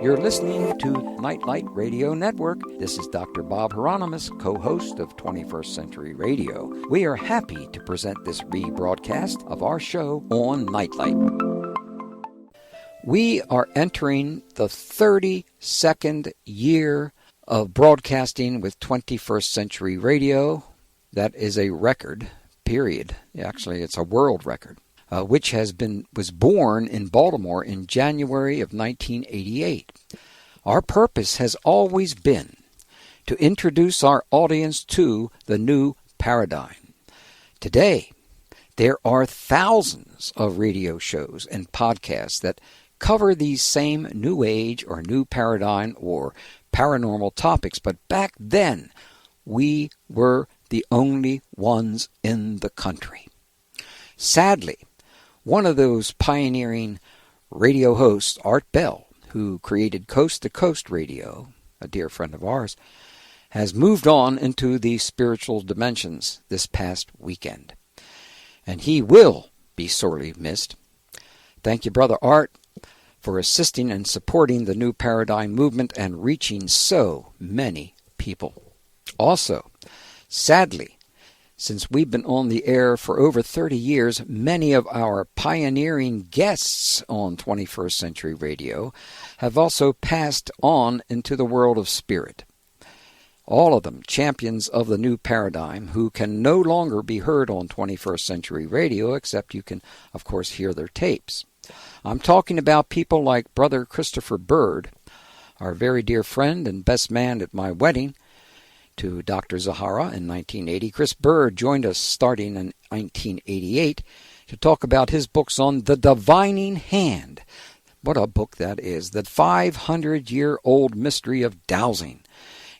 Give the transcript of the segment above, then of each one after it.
You're listening to Nightlight Radio Network. This is Dr. Bob Hieronimus, co-host of 21st Century Radio. We are happy to present this rebroadcast of our show on Nightlight. We are entering the 32nd year of broadcasting with 21st Century Radio. That is a record, period. Actually, it's a world record, which was born in Baltimore in January of 1988. Our purpose has always been to introduce our audience to the new paradigm. Today, there are thousands of radio shows and podcasts that cover these same new age or new paradigm or paranormal topics, but back then, we were the only ones in the country. Sadly, one of those pioneering radio hosts, Art Bell, who created Coast to Coast Radio, a dear friend of ours, has moved on into the spiritual dimensions this past weekend. And he will be sorely missed. Thank you, Brother Art, for assisting and supporting the New Paradigm movement and reaching so many people. Also, sadly, since we've been on the air for over 30 years, many of our pioneering guests on 21st Century Radio have also passed on into the world of spirit. All of them champions of the new paradigm who can no longer be heard on 21st Century Radio, except you can, of course, hear their tapes. I'm talking about people like Brother Christopher Bird, our very dear friend and best man at my wedding to Dr. Zahara in 1980. Chris Bird joined us starting in 1988 to talk about his books on the divining hand. What a book that is, the 500-year-old mystery of dowsing.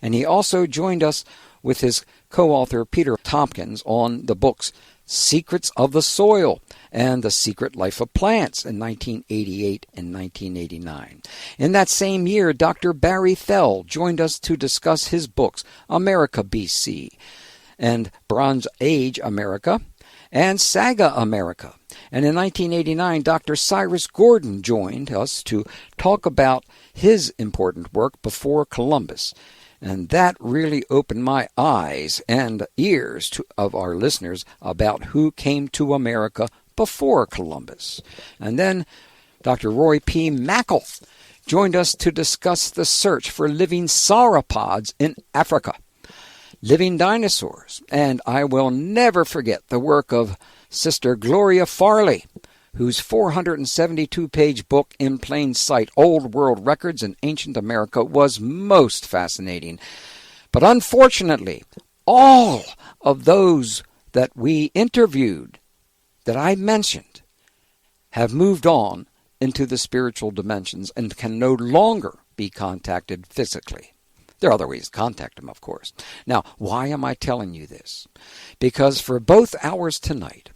And he also joined us with his co-author Peter Tompkins on the books Secrets of the Soil and The Secret Life of Plants in 1988 and 1989. In that same year, Dr. Barry Fell joined us to discuss his books, America BC and Bronze Age America and Saga America. And in 1989, Dr. Cyrus Gordon joined us to talk about his important work before Columbus. And that really opened my eyes and ears of our listeners about who came to America before Columbus. And then Dr. Roy P. Mackle joined us to discuss the search for living sauropods in Africa, living dinosaurs. And I will never forget the work of Sister Gloria Farley, whose 472-page book, In Plain Sight, Old World Records in Ancient America, was most fascinating. But unfortunately, all of those that we interviewed, that I mentioned, have moved on into the spiritual dimensions and can no longer be contacted physically. There are other ways to contact them, of course. Now, why am I telling you this? Because for both hours tonight,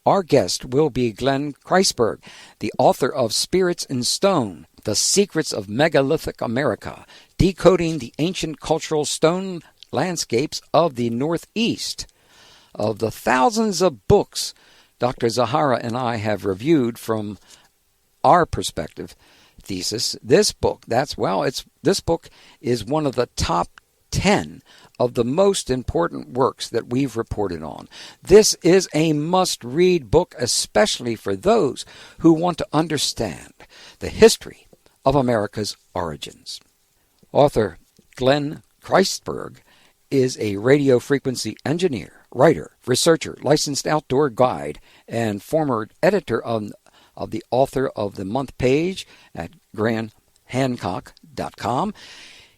our guest will be Glenn Kreisberg, the author of Spirits in Stone, The Secrets of Megalithic America, Decoding the Ancient Cultural Stone Landscapes of the Northeast. Of the thousands of books Dr. Zahara and I have reviewed from our perspective thesis, this book is one of the top 10 of the most important works that we've reported on. This is a must-read book, especially for those who want to understand the history of America's origins. Author Glenn Kreisberg is a radio frequency engineer, writer, researcher, licensed outdoor guide, and former editor of the Author of the Month page at grahamhancock.com.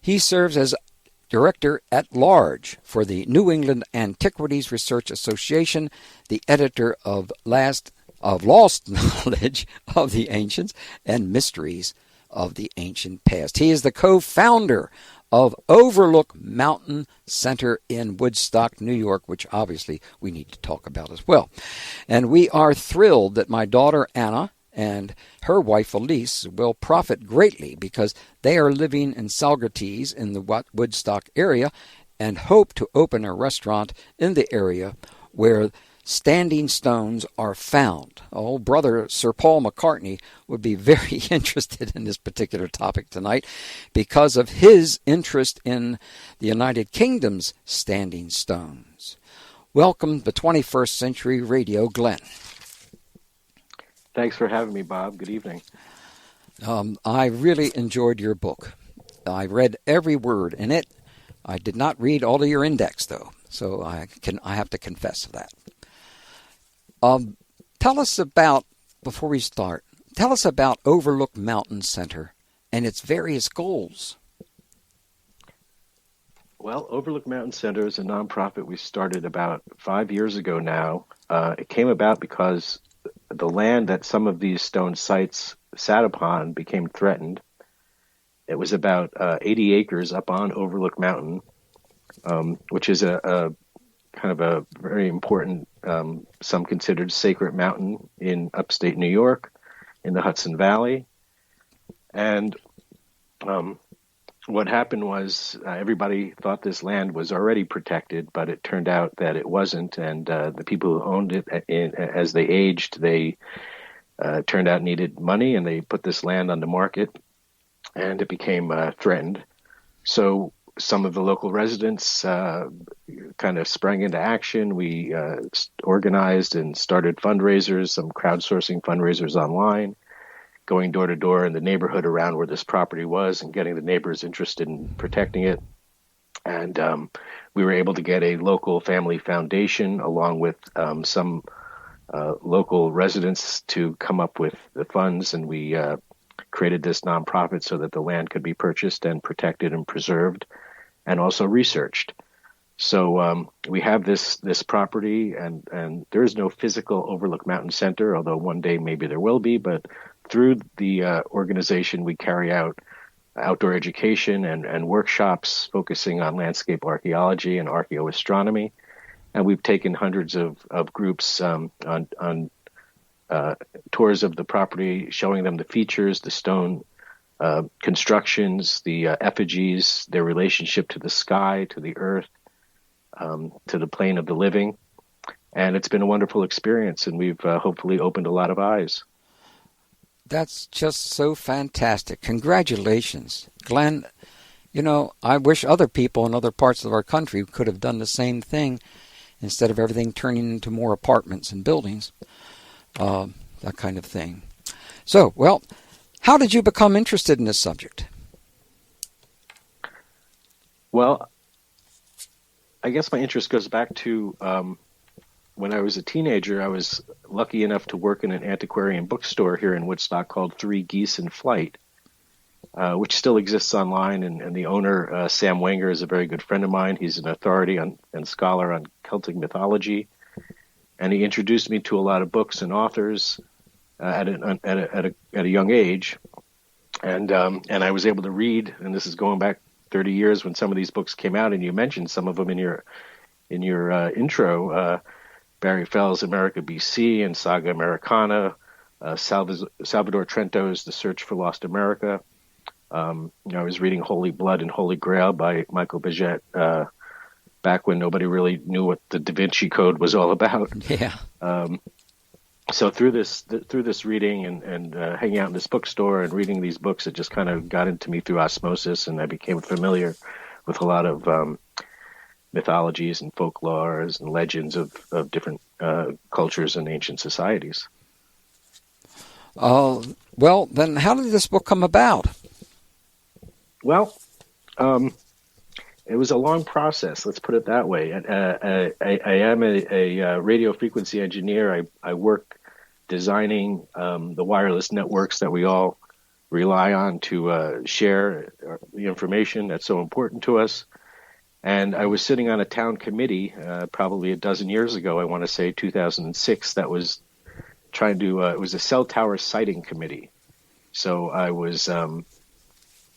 He serves as Director-at-Large for the New England Antiquities Research Association, the editor of Lost Knowledge of the Ancients and Mysteries of the Ancient Past. He is the co-founder of Overlook Mountain Center in Woodstock, New York, which obviously we need to talk about as well. And we are thrilled that my daughter Anna and her wife Elise will profit greatly because they are living in Saugerties in the Woodstock area and hope to open a restaurant in the area where standing stones are found. Oh, brother Sir Paul McCartney would be very interested in this particular topic tonight because of his interest in the United Kingdom's standing stones. Welcome to 21st Century Radio, Glenn. Thanks for having me, Bob. Good evening. I really enjoyed your book. I read every word in it. I did not read all of your index, though, so I have to confess to that. Tell us about, before we start, tell us about Overlook Mountain Center and its various goals. Well, Overlook Mountain Center is a nonprofit we started about 5 years ago now. It came about because the land that some of these stone sites sat upon became threatened. It was about 80 acres up on Overlook Mountain, which is a kind of a very important, some considered sacred mountain in upstate New York, in the Hudson Valley. And what happened was everybody thought this land was already protected, but it turned out that it wasn't. And the people who owned it, as they aged, they turned out needed money, and they put this land on the market, and it became threatened. So some of the local residents kind of sprang into action. We organized and started fundraisers, some crowdsourcing fundraisers online, going door to door in the neighborhood around where this property was and getting the neighbors interested in protecting it. And we were able to get a local family foundation along with some local residents to come up with the funds, and we created this nonprofit so that the land could be purchased and protected and preserved and also researched. So we have this property, and there is no physical Overlook Mountain Center, although one day maybe there will be. But through the organization, we carry out outdoor education and workshops focusing on landscape archaeology and archaeoastronomy. And we've taken hundreds of groups on tours of the property, showing them the features, the stone constructions, the effigies, their relationship to the sky, to the earth, to the plane of the living. And it's been a wonderful experience, and we've hopefully opened a lot of eyes. That's just so fantastic. Congratulations, Glenn. You know, I wish other people in other parts of our country could have done the same thing instead of everything turning into more apartments and buildings, that kind of thing. So, well, how did you become interested in this subject? Well, I guess my interest goes back to when I was a teenager. I was lucky enough to work in an antiquarian bookstore here in Woodstock called Three Geese in Flight, which still exists online. And the owner, Sam Wenger, is a very good friend of mine. He's an authority and scholar on Celtic mythology. And he introduced me to a lot of books and authors at a young age. And I was able to read, and this is going back 30 years when some of these books came out, and you mentioned some of them in your intro, Barry Fell's America BC and Saga Americana, Salvador Trento's The Search for Lost America. I was reading Holy Blood and Holy Grail by Michael Bajet back when nobody really knew what the Da Vinci Code was all about. Yeah. So through this reading and hanging out in this bookstore and reading these books, it just kind of got into me through osmosis, and I became familiar with a lot of mythologies and folklores and legends of different cultures and ancient societies. Well, then how did this book come about? Well, it was a long process. Let's put it that way. I am a radio frequency engineer. I work designing the wireless networks that we all rely on to share the information that's so important to us. And I was sitting on a town committee probably a dozen years ago, I want to say 2006, that was trying to, it was a cell tower siting committee. So I was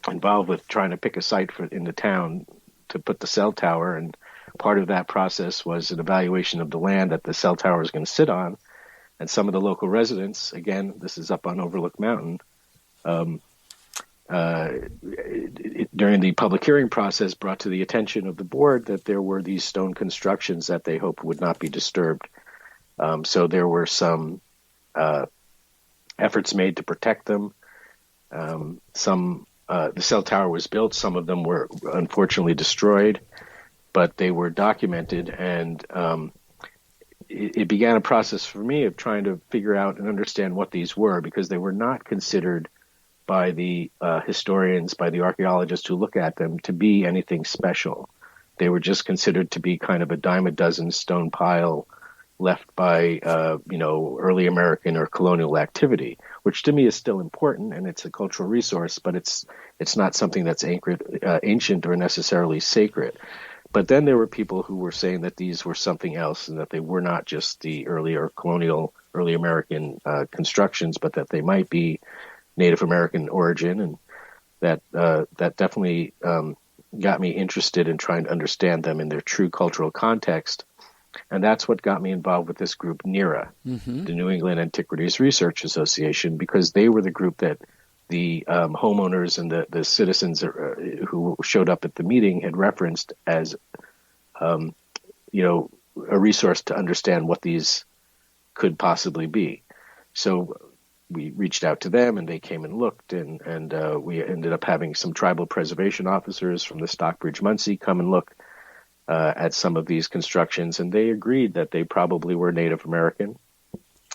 involved with trying to pick a site in the town to put the cell tower, and part of that process was an evaluation of the land that the cell tower is going to sit on. And some of the local residents, again, this is up on Overlook Mountain, during the public hearing process brought to the attention of the board that there were these stone constructions that they hoped would not be disturbed So there were some efforts made to protect them. The cell tower was built. Some of them were unfortunately destroyed, but they were documented, and it began a process for me of trying to figure out and understand what these were, because they were not considered by the historians, by the archaeologists who look at them, to be anything special. They were just considered to be kind of a dime a dozen stone pile left by early American or colonial activity, which to me is still important, and it's a cultural resource, but it's not something that's ancient or necessarily sacred. But then there were people who were saying that these were something else, and that they were not just the earlier colonial, early American constructions, but that they might be Native American origin, and that definitely got me interested in trying to understand them in their true cultural context. And that's what got me involved with this group, NERA, the New England Antiquities Research Association, because they were the group that the homeowners and the citizens who showed up at the meeting had referenced as, a resource to understand what these could possibly be. So we reached out to them, and they came and looked, and we ended up having some tribal preservation officers from the Stockbridge Munsee come and look at some of these constructions, and they agreed that they probably were Native American,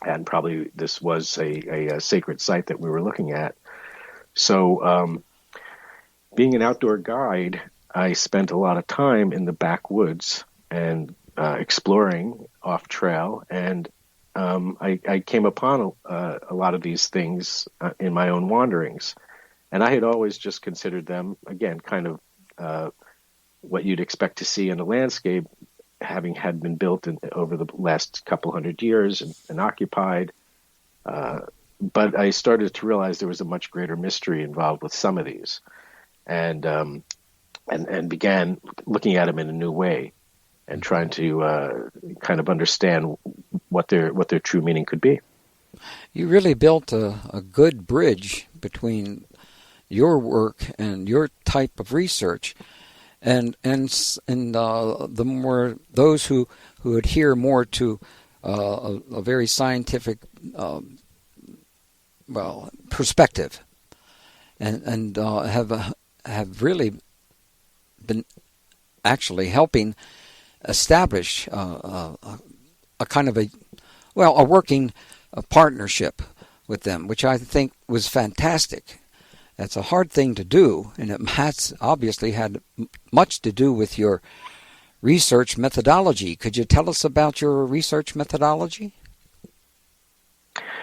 and probably this was a sacred site that we were looking at. So being an outdoor guide, I spent a lot of time in the backwoods and exploring off trail, and I came upon a lot of these things in my own wanderings, and I had always just considered them, again, kind of what you'd expect to see in a landscape, having had been built over the last couple hundred years and occupied. But I started to realize there was a much greater mystery involved with some of these, and began looking at them in a new way, and trying to kind of understand what their true meaning could be. You really built a good bridge between your work and your type of research, and the more those who adhere more to a very scientific perspective, and have really been actually helping establish a kind of a working partnership with them, which I think was fantastic. That's a hard thing to do, and it has obviously had much to do with your research methodology. Could you tell us about your research methodology?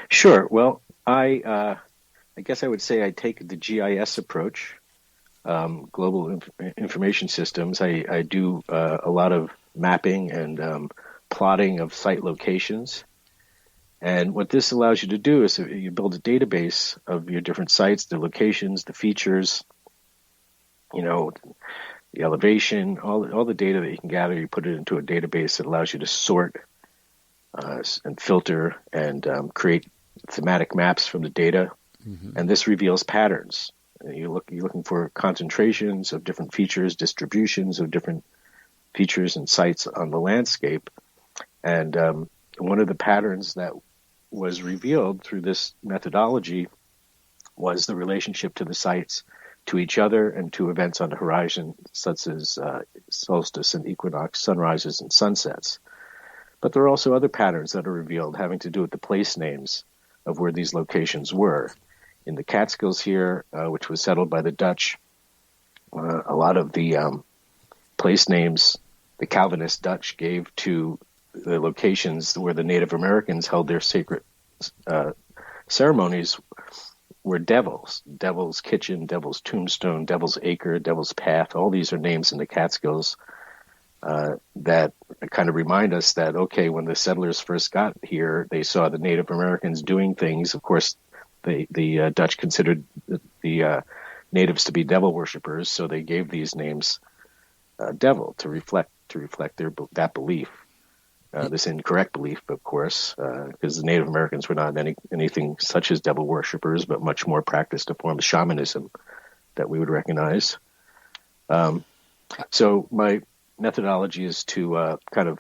Sure. Well, I guess I would say I take the GIS approach, global information systems. I do a lot of mapping and plotting of site locations. And what this allows you to do is you build a database of your different sites, the locations, the features, the elevation, all the data that you can gather. You put it into a database that allows you to sort and filter and create thematic maps from the data. Mm-hmm. And this reveals patterns. You're looking for concentrations of different features, distributions of different features and sites on the landscape. And one of the patterns that was revealed through this methodology was the relationship to the sites, to each other, and to events on the horizon, such as solstice and equinox, sunrises and sunsets. But there are also other patterns that are revealed having to do with the place names of where these locations were. In the Catskills here, which was settled by the Dutch, a lot of the place names the Calvinist Dutch gave to the locations where the Native Americans held their sacred ceremonies were devils. Devil's Kitchen, Devil's Tombstone, Devil's Acre, Devil's Path. All these are names in the Catskills that kind of remind us that, okay, when the settlers first got here, they saw the Native Americans doing things. Of course, the Dutch considered the natives to be devil worshippers, so they gave these names devil to reflect that belief. This incorrect belief, of course, because the Native Americans were not anything such as devil worshippers, but much more practiced a form of shamanism that we would recognize. So my methodology is to kind of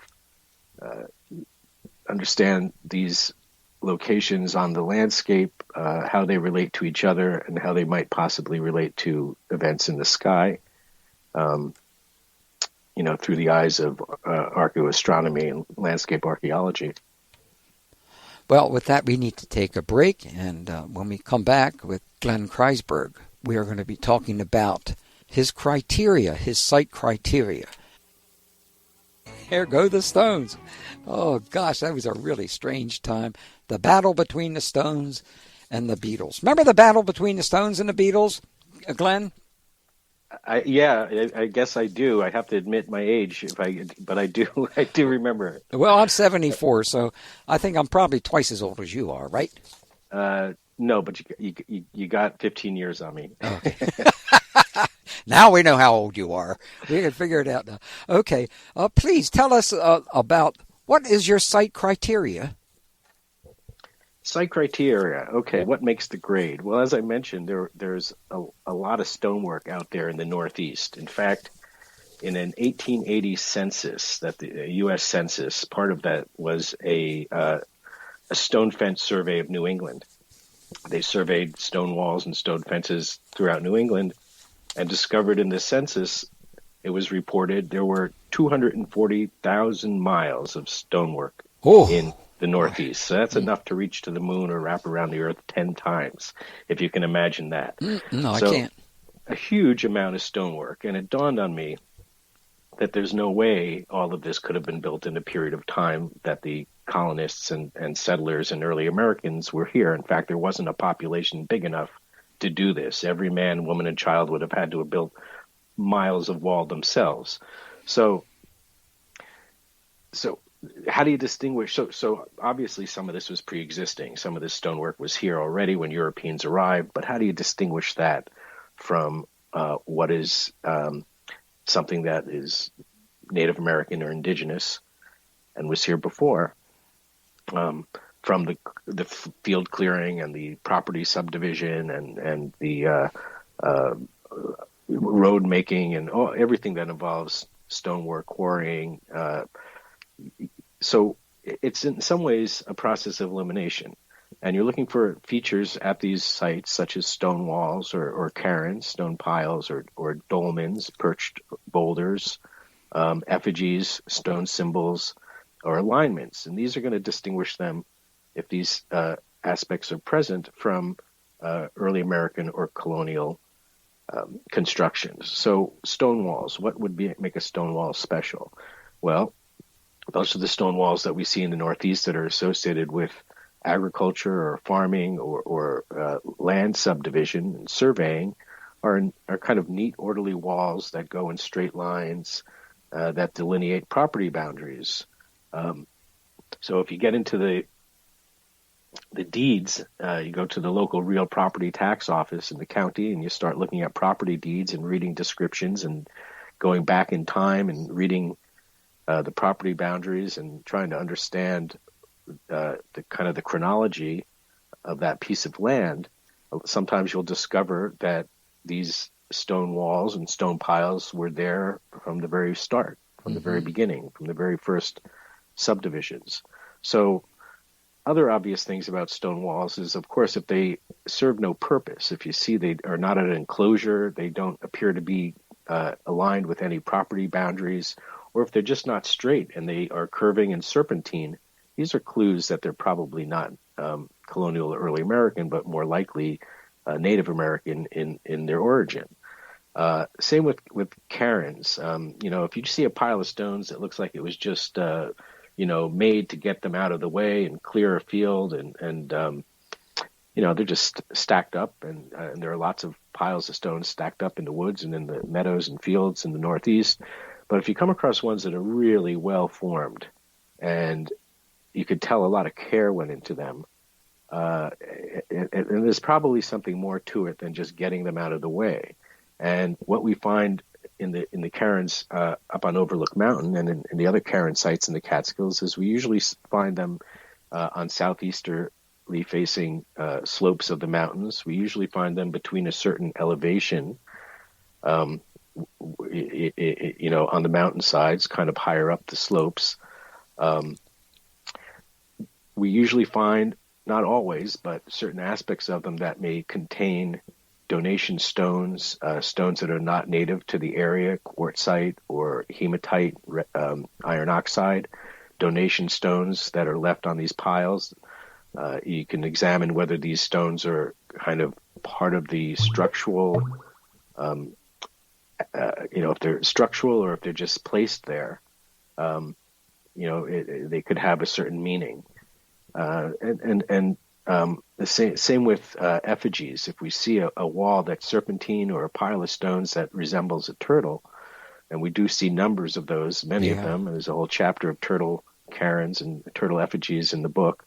understand these locations on the landscape, how they relate to each other, and how they might possibly relate to events in the sky, through the eyes of archaeoastronomy and landscape archaeology. Well, with that, we need to take a break, and when we come back with Glenn Kreisberg, we are going to be talking about his criteria, his site criteria. There go the Stones. Oh, gosh, that was a really strange time. The battle between the Stones and the Beatles. Remember the battle between the Stones and the Beatles, Glenn? I guess I do. I have to admit my age, but I do remember it. Well, I'm 74, so I think I'm probably twice as old as you are, right? No, but you got 15 years on me. Okay. Now we know how old you are. We can figure it out now. Okay. Please tell us about what is your site criteria? Site criteria. Okay, what makes the grade? Well, as I mentioned, there's a lot of stonework out there in the Northeast. In fact, in an 1880 census, that the U.S. Census, part of that was a stone fence survey of New England. They surveyed stone walls and stone fences throughout New England and discovered in the census, it was reported there were 240,000 miles of stonework in the Northeast. So that's enough to reach to the moon or wrap around the Earth 10 times, if you can imagine that. No, I can't. A huge amount of stonework. And it dawned on me that there's no way all of this could have been built in a period of time that the colonists and settlers and early Americans were here. In fact, there wasn't a population big enough to do this. Every man, woman, and child would have had to have built miles of wall themselves. So how do you distinguish? So obviously some of this was pre-existing. Some of this stonework was here already when Europeans arrived. But how do you distinguish that from what is something that is Native American or indigenous and was here before? From the field clearing and the property subdivision and the road making and everything that involves stonework, quarrying. So it's in some ways a process of elimination. And you're looking for features at these sites such as stone walls or cairns, stone piles or dolmens, perched boulders, effigies, stone symbols, or alignments. And these are going to distinguish them if these aspects are present from early American or colonial constructions. So stone walls, what would make a stone wall special? Well, those are the stone walls that we see in the Northeast that are associated with agriculture or farming or land subdivision and surveying are kind of neat, orderly walls that go in straight lines that delineate property boundaries. So if you get into the deeds, you go to the local real property tax office in the county and you start looking at property deeds and reading descriptions and going back in time and reading the property boundaries and trying to understand the kind of the chronology of that piece of land. Sometimes you'll discover that these stone walls and stone piles were there from the very start, from the very beginning, from the very first subdivisions. So other obvious things about stone walls is, of course, if they serve no purpose, if you see they are not an enclosure, they don't appear to be aligned with any property boundaries, or if they're just not straight and they are curving and serpentine, these are clues that they're probably not colonial or early American, but more likely Native American in their origin. Same with cairns. If you see a pile of stones that looks like it was just made to get them out of the way and clear a field, and they're just stacked up, and there are lots of piles of stones stacked up in the woods and in the meadows and fields in the Northeast. But if you come across ones that are really well formed, and you could tell a lot of care went into them, and there's probably something more to it than just getting them out of the way. And what we find in the cairns up on Overlook Mountain and in the other cairn sites in the Catskills is we usually find them on southeasterly facing slopes of the mountains. We usually find them between a certain elevation, on the mountain sides, kind of higher up the slopes. we usually find, not always, but certain aspects of them that may contain donation stones, stones that are not native to the area, quartzite or hematite, iron oxide, donation stones that are left on these piles. You can examine whether these stones are kind of part of the structural, if they're structural or if they're just placed there. They could have a certain meaning. The same with effigies. If we see a wall that's serpentine or a pile of stones that resembles a turtle, and we do see numbers of those, many of them, and there's a whole chapter of turtle cairns and turtle effigies in the book.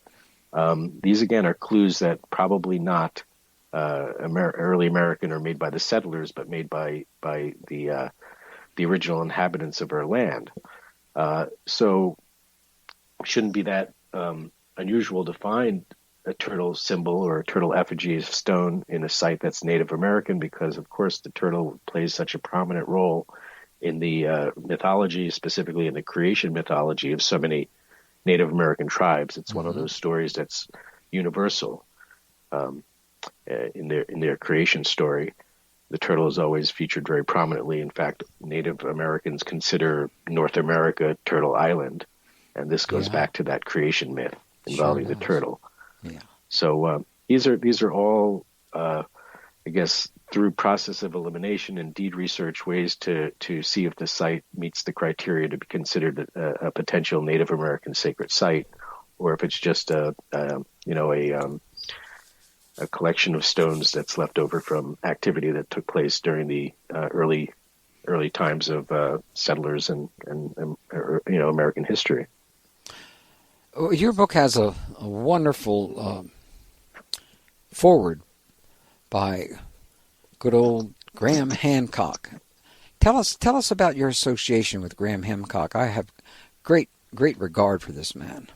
These again are clues that probably not early American or made by the settlers, but made by the original inhabitants of our land. So it shouldn't be that unusual to find a turtle symbol or a turtle effigy of stone in a site that's Native American, because of course the turtle plays such a prominent role in the mythology, specifically in the creation mythology of so many Native American tribes. It's one of those stories that's universal in their creation story. The turtle is always featured very prominently. In fact, Native Americans consider North America Turtle Island, and this goes back to that creation myth involving the turtle. Yeah. So these are all, I guess, through process of elimination and deed research, ways to see if the site meets the criteria to be considered a potential Native American sacred site, or if it's just a collection of stones that's left over from activity that took place during the early times of settlers and American history. Your book has a wonderful foreword by good old Graham Hancock. Tell us about your association with Graham Hancock. I have great regard for this man.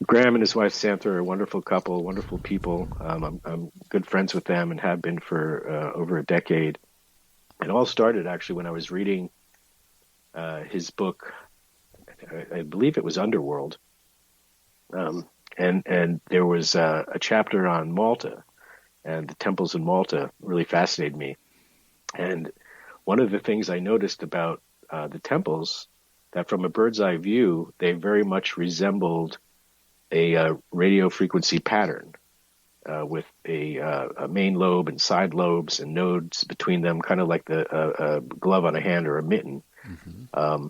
Graham and his wife Santha are a wonderful couple, wonderful people. I'm good friends with them and have been for over a decade. It all started actually when I was reading his book. I believe it was Underworld, and there was a chapter on Malta, and the temples in Malta really fascinated me. And one of the things I noticed about the temples, that from a bird's eye view, they very much resembled a radio frequency pattern with a main lobe and side lobes and nodes between them, kind of like a glove on a hand or a mitten. Mm-hmm.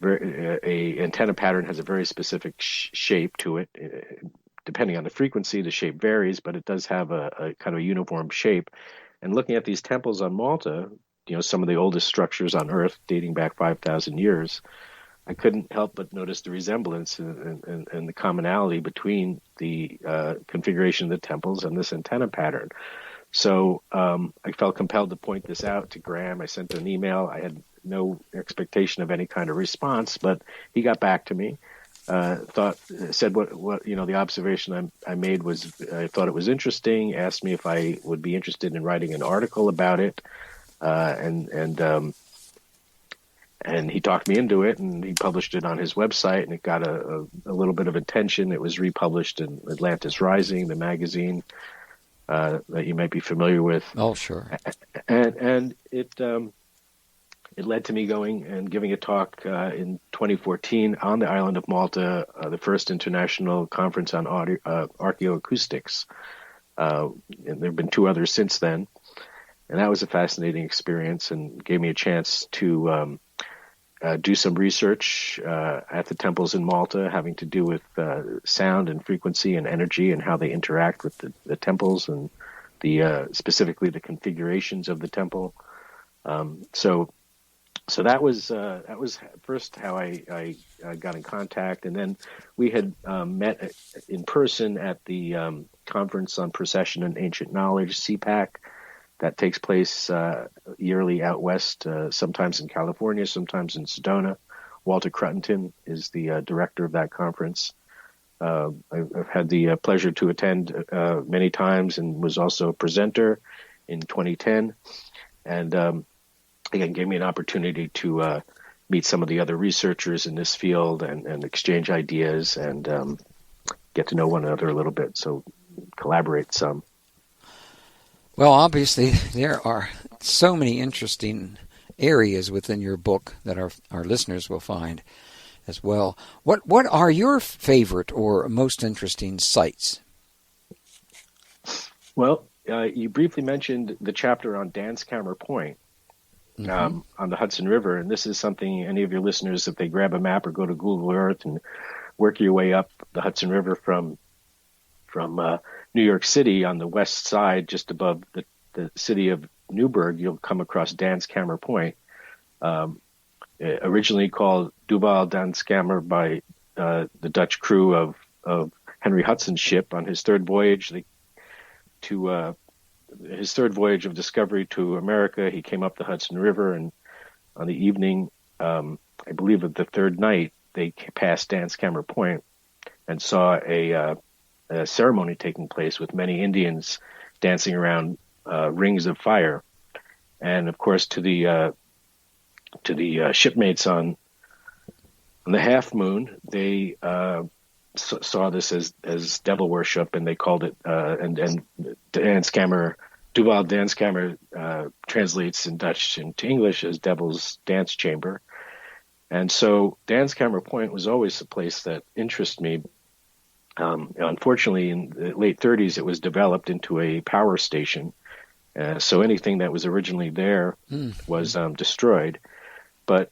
A antenna pattern has a very specific shape to it. Depending on the frequency, the shape varies, but it does have a kind of uniform shape. And looking at these temples on Malta, some of the oldest structures on Earth dating back 5,000 years, I couldn't help but notice the resemblance and the commonality between the configuration of the temples and this antenna pattern. So I felt compelled to point this out to Graham. I sent an email. I had no expectation of any kind of response, but he got back to me. Said what the observation I made was, I thought it was interesting. Asked me if I would be interested in writing an article about it, and he talked me into it, and he published it on his website, and it got a little bit of attention. It was republished in Atlantis Rising, the magazine that you might be familiar with. Oh, sure. And it led to me going and giving a talk in 2014 on the island of Malta, the first international conference on archaeoacoustics. And there have been two others since then. And that was a fascinating experience and gave me a chance to do some research at the temples in Malta, having to do with sound and frequency and energy and how they interact with the temples and specifically the configurations of the temple. So that was first how I got in contact, and then we had met in person at the Conference on Precession and Ancient Knowledge, CPAC, that takes place yearly out west, sometimes in California, sometimes in Sedona. Walter Cruttenton is the director of that conference. I've had the pleasure to attend many times and was also a presenter in 2010, and again, gave me an opportunity to meet some of the other researchers in this field and exchange ideas and get to know one another a little bit. So collaborate some. Well, obviously, there are so many interesting areas within your book that our listeners will find as well. What are your favorite or most interesting sites? Well, you briefly mentioned the chapter on Dance Camera Point on the Hudson River, and this is something any of your listeners, if they grab a map or go to Google Earth and work your way up the Hudson River from New York City on the west side, just above the city of Newburgh, you'll come across Dance Camera Point, originally called Duval Danskamer by the Dutch crew of Henry Hudson's ship on his third voyage his third voyage of discovery to America. He came up the Hudson River, and on the evening, I believe of the third night, they passed Dance Camera Point and saw a ceremony taking place with many Indians dancing around rings of fire. And of course, to the shipmates on the Half Moon, they saw this as devil worship, and they called it and Danskamer, Duval Danskamer translates in Dutch into English as Devil's Dance Chamber. And so Dance Camera Point was always a place that interested me. Unfortunately, in the late 30s, it was developed into a power station. So anything that was originally there was destroyed. But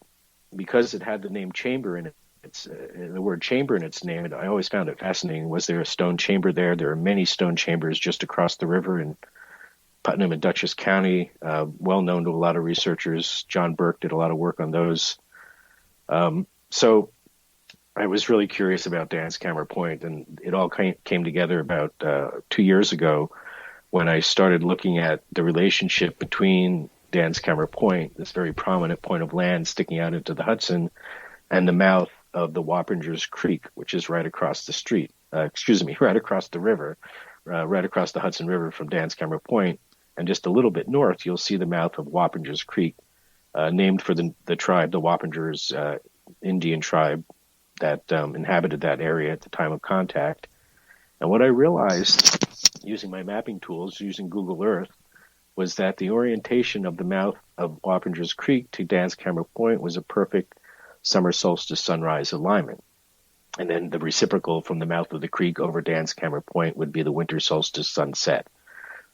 because it had the name chamber in it, the word chamber in its name, I always found it fascinating. Was there a stone chamber there? There are many stone chambers just across the river in Putnam and Dutchess County, well known to a lot of researchers. John Burke did a lot of work on those. So I was really curious about Dance Camera Point, and it all came together about 2 years ago when I started looking at the relationship between Dance Camera Point, this very prominent point of land sticking out into the Hudson, and the mouth of the Wappingers Creek, which is right across the street, right across the river, right across the Hudson River from Dance Camera Point. And just a little bit north, you'll see the mouth of Wappingers Creek, named for the tribe, the Wappingers Indian tribe that inhabited that area at the time of contact. And what I realized using my mapping tools, using Google Earth, was that the orientation of the mouth of Wappingers Creek to Dance Camera Point was a perfect summer solstice sunrise alignment. And then the reciprocal from the mouth of the creek over Dance Camera Point would be the winter solstice sunset.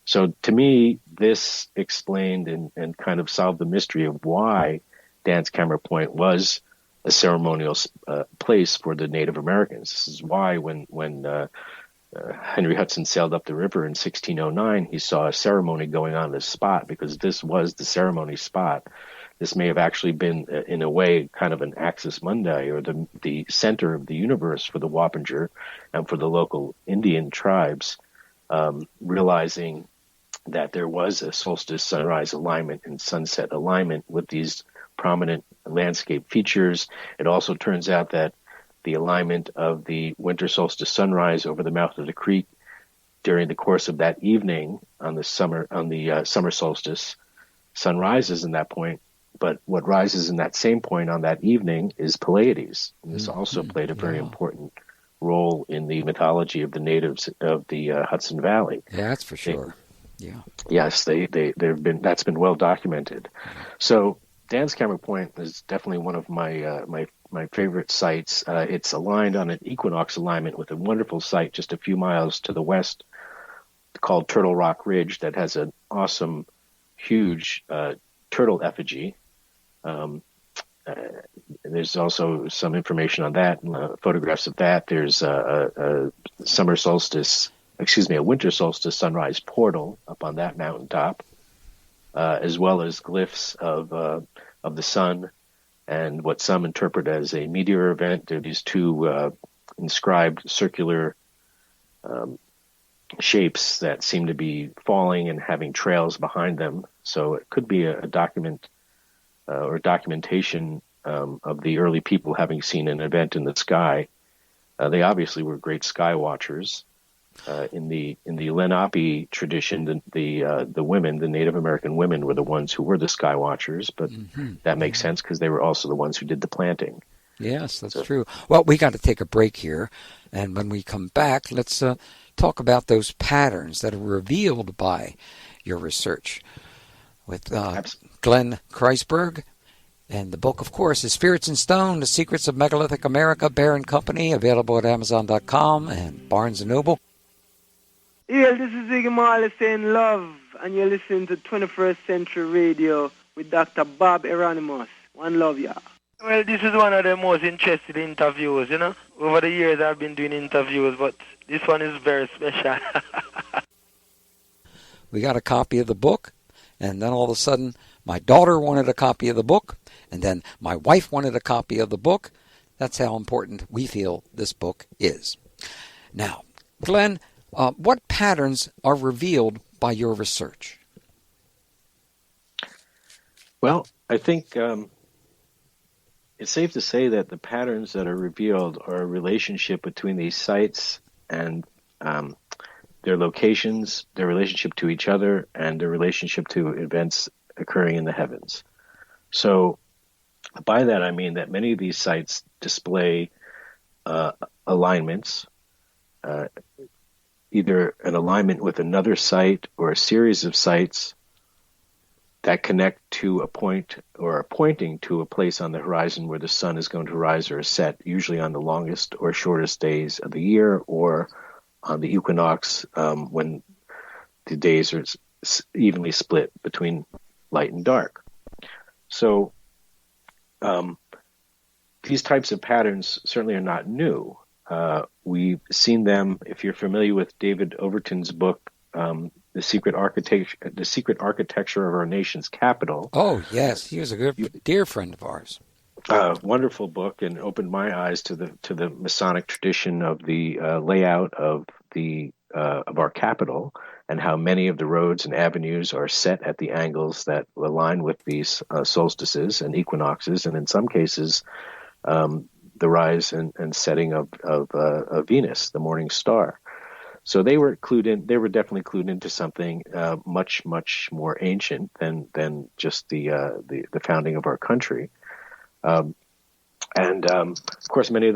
So to me, this explained and kind of solved the mystery of why Dance Camera Point was a ceremonial place for the Native Americans. This is why when Henry Hudson sailed up the river in 1609, he saw a ceremony going on this spot because this was the ceremony spot. This may have actually been, in a way, kind of an axis mundi, or the center of the universe for the Wappinger and for the local Indian tribes, realizing that there was a solstice sunrise alignment and sunset alignment with these prominent landscape features. It also turns out that the alignment of the winter solstice sunrise over the mouth of the creek during the course of that evening on the summer solstice, sun rises in that point. But what rises in that same point on that evening is Pleiades. And this also played a very important role in the mythology of the natives of the Hudson Valley. Yeah, that's for sure. Yes, that's been well documented. So Dance Camera Point is definitely one of my favorite sites. It's aligned on an equinox alignment with a wonderful site just a few miles to the west called Turtle Rock Ridge that has an awesome, huge turtle effigy. There's also some information on that, photographs of that. There's a winter solstice sunrise portal up on that mountaintop, as well as glyphs of the sun and what some interpret as a meteor event. There are these two inscribed circular shapes that seem to be falling and having trails behind them. So it could be a document or documentation of the early people having seen an event in the sky. They obviously were great sky watchers. In the Lenape tradition, the women, the Native American women, were the ones who were the sky watchers, but that makes sense because they were also the ones who did the planting. Yes, that's true. Well, we got to take a break here, and when we come back, let's talk about those patterns that are revealed by your research with Glenn Kreisberg. And the book, of course, is Spirits in Stone, The Secrets of Megalithic America, Bear & Company, available at Amazon.com and Barnes & Noble. Yeah, this is Ziggy Marley saying love, and you're listening to 21st Century Radio with Dr. Bob Hieronimus. One love, y'all. Well, this is one of the most interesting interviews, you know. Over the years I've been doing interviews, but this one is very special. We got a copy of the book, and then all of a sudden my daughter wanted a copy of the book, and then my wife wanted a copy of the book. That's how important we feel this book is. Now, Glenn, what patterns are revealed by your research? Well, I think it's safe to say that the patterns that are revealed are a relationship between these sites and their locations, their relationship to each other, and their relationship to events occurring in the heavens. So by that I mean that many of these sites display alignments, either an alignment with another site or a series of sites that connect to a point or are pointing to a place on the horizon where the sun is going to rise or set, usually on the longest or shortest days of the year, or on the equinox when the days are evenly split between light and dark. So these types of patterns certainly are not new. We've seen them, if you're familiar with David Overton's book, The Secret Architecture of Our Nation's Capital. Oh, yes. He was a dear friend of ours. Wonderful book, and opened my eyes to the Masonic tradition of the layout of our capital, and how many of the roads and avenues are set at the angles that align with these solstices and equinoxes, and in some cases, the rise and setting of Venus, the morning star. So they were clued in. They were definitely clued into something much more ancient than just the founding of our country. Of course, many of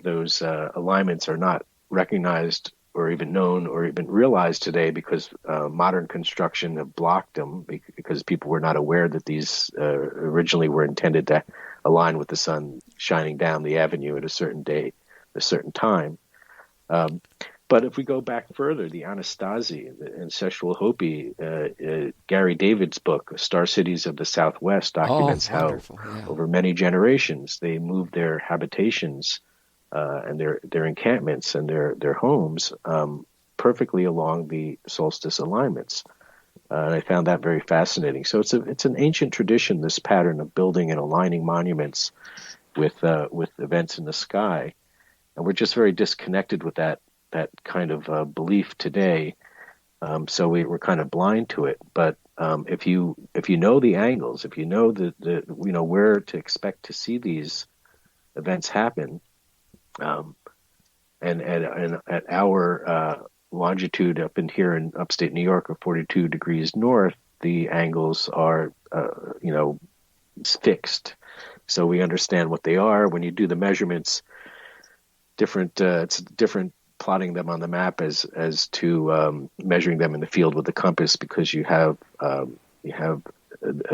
those alignments are not recognized or even known or even realized today because modern construction have blocked them because people were not aware that these originally were intended to align with the sun shining down the avenue at a certain day, a certain time. But if we go back further, the Anastasi and Sexual Hopi, Gary David's book, Star Cities of the Southwest, documents how over many generations they moved their habitations and their encampments and their homes perfectly along the solstice alignments. And I found that very fascinating. So it's an ancient tradition, this pattern of building and aligning monuments with events in the sky, and we're just very disconnected with that kind of belief today. So we're kind of blind to it. But if you know the angles, if you know where to expect to see these events happen, and at our longitude up in here in upstate New York of 42 degrees north, the angles are fixed, so we understand what they are. When you do the measurements, it's different plotting them on the map as to measuring them in the field with the compass, because you have a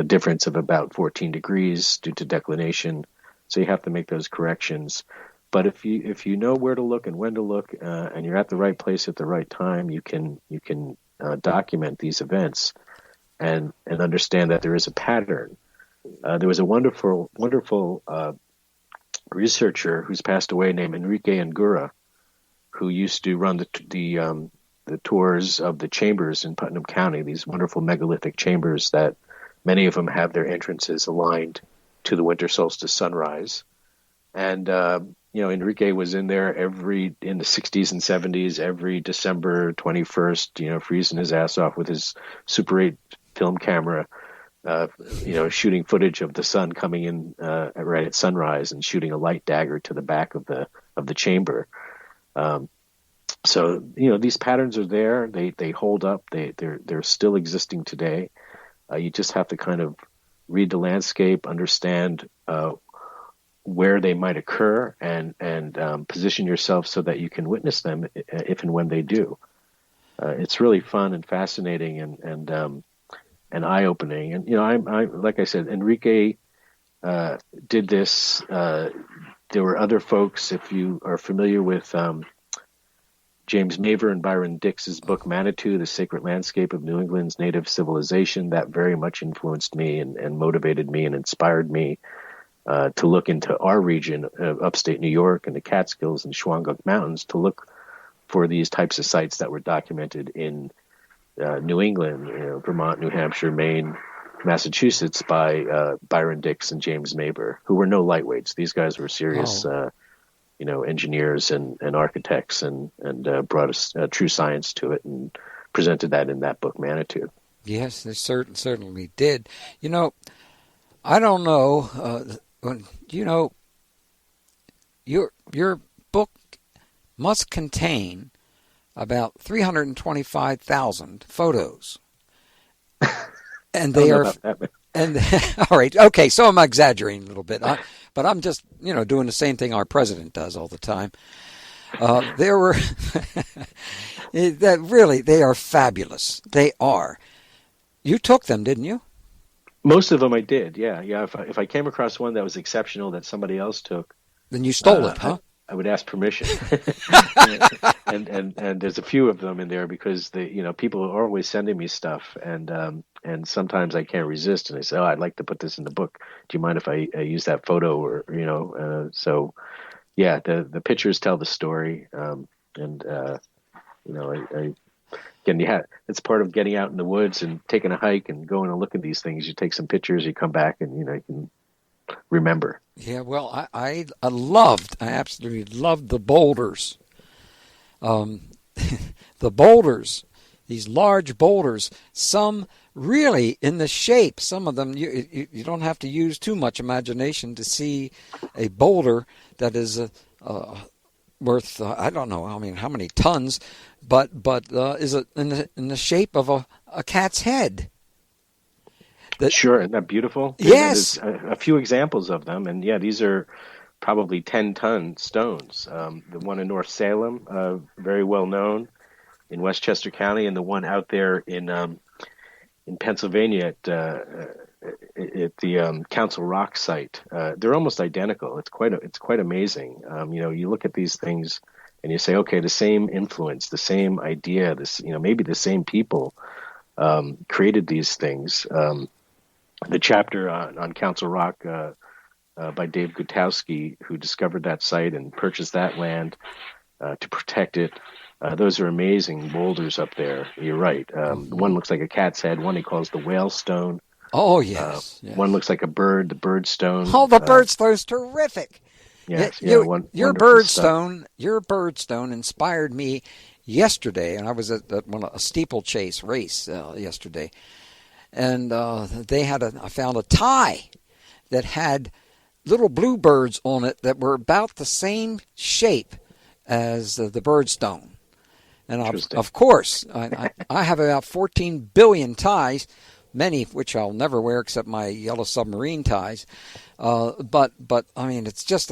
difference of about 14 degrees due to declination, so you have to make those corrections. But if you know where to look and when to look, and you're at the right place at the right time, you can document these events and understand that there is a pattern. There was a wonderful researcher who's passed away named Enrique Angura, who used to run the tours of the chambers in Putnam County. These wonderful megalithic chambers that many of them have their entrances aligned to the winter solstice sunrise, and Enrique was in there in the 60s and 70s, every December 21st, freezing his ass off with his Super 8 film camera, shooting footage of the sun coming in right at sunrise and shooting a light dagger to the back of the chamber. So these patterns are there. They hold up. They're still existing today. You just have to kind of read the landscape, understand where they might occur, and position yourself so that you can witness them if and when they do. It's really fun and fascinating and eye-opening. And I like I said, Enrique did this. There were other folks. If you are familiar with James Maver and Byron Dix's book Manitou, The Sacred Landscape of New England's Native Civilization, that very much influenced me and motivated me and inspired me to look into our region of upstate New York and the Catskills and Shawangunk Mountains to look for these types of sites that were documented in New England, Vermont, New Hampshire, Maine, Massachusetts by Byron Dix and James Maver, who were no lightweights. These guys were serious engineers and architects and brought a true science to it and presented that in that book, Manitou. Yes, they certainly did. I don't know. Your book must contain about 325,000 photos, and they are. And all right, okay. So I'm exaggerating a little bit, but I'm just doing the same thing our president does all the time. There were that really they are fabulous. They are. You took them, didn't you? Most of them I did. Yeah. If I came across one that was exceptional that somebody else took, then you stole it, huh? I would ask permission. and there's a few of them in there because people are always sending me stuff and sometimes I can't resist and I say, oh, I'd like to put this in the book. Do you mind if I use that photo or so yeah, the pictures tell the story. Again, it's part of getting out in the woods and taking a hike and going and look at these things. You take some pictures, you come back and you can remember. Yeah, well, I absolutely loved the boulders. The boulders, these large boulders, some really in the shape. Some of them, you don't have to use too much imagination to see a boulder that is worth, I don't know, how many tons, but is in the shape of a cat's head. Sure, isn't that beautiful? Yes. There's a few examples of them, and yeah, these are probably 10-ton stones. The one in North Salem, very well known in Westchester County, and the one out there in Pennsylvania at the Council Rock site. They're almost identical. It's quite amazing. You look at these things and you say, okay, the same influence, the same idea, maybe the same people created these things. The chapter on Council Rock by Dave Gutowski, who discovered that site and purchased that land to protect it. Those are amazing boulders up there. You're right. One looks like a cat's head. One he calls the whale stone. Oh, yes. One looks like a bird, the bird stone. Oh, the bird stone's terrific. Yes, your bird stone inspired me yesterday, and I was at a steeplechase race yesterday. And I found a tie that had little bluebirds on it that were about the same shape as the birdstone. And of course, I have about 14 billion ties, many of which I'll never wear except my yellow submarine ties. But it's just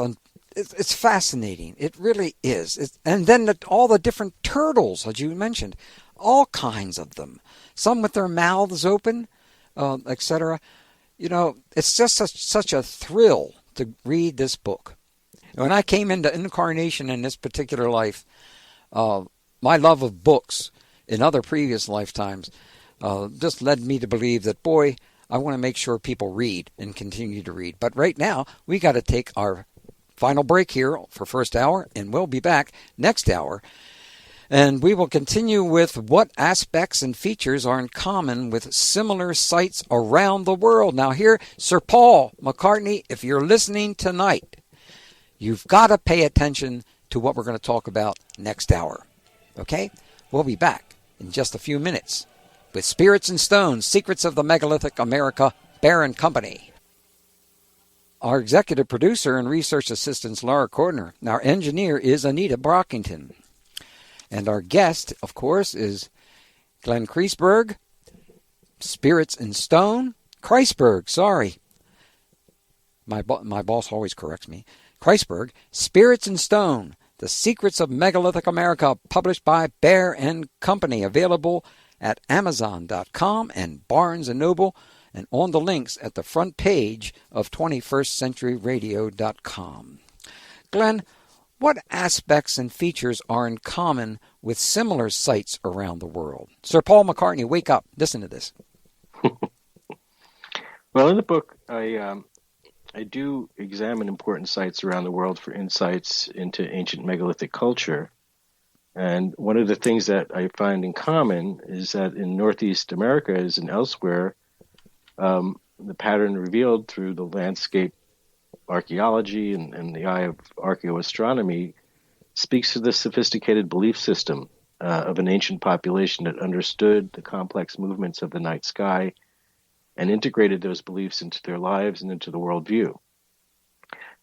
it's fascinating. It really is. And then all the different turtles, as you mentioned, all kinds of them. Some with their mouths open, etc. It's just such a thrill to read this book. When I came into incarnation in this particular life, my love of books in other previous lifetimes just led me to believe that, boy, I want to make sure people read and continue to read. But right now, we got to take our final break here for first hour, and we'll be back next hour. And we will continue with what aspects and features are in common with similar sites around the world. Now here, Sir Paul McCartney, if you're listening tonight, you've got to pay attention to what we're going to talk about next hour. Okay? We'll be back in just a few minutes with Spirits and Stones, Secrets of the Megalithic America, Bear & Company. Our executive producer and research assistant is Laura Cordner. Our engineer is Anita Brockington. And our guest, of course, is Glenn Kreisberg, Spirits in Stone. Kreisberg, sorry. My boss always corrects me. Kreisberg, Spirits in Stone, The Secrets of Megalithic America, published by Bear and Company, available at Amazon.com and Barnes & Noble, and on the links at the front page of 21stcenturyradio.com. Glenn, what aspects and features are in common with similar sites around the world? Sir Paul McCartney, wake up. Listen to this. Well, in the book, I do examine important sites around the world for insights into ancient megalithic culture. And one of the things that I find in common is that in Northeast America, as and elsewhere, the pattern revealed through the landscape archaeology and the eye of archaeoastronomy speaks to the sophisticated belief system of an ancient population that understood the complex movements of the night sky and integrated those beliefs into their lives and into the worldview.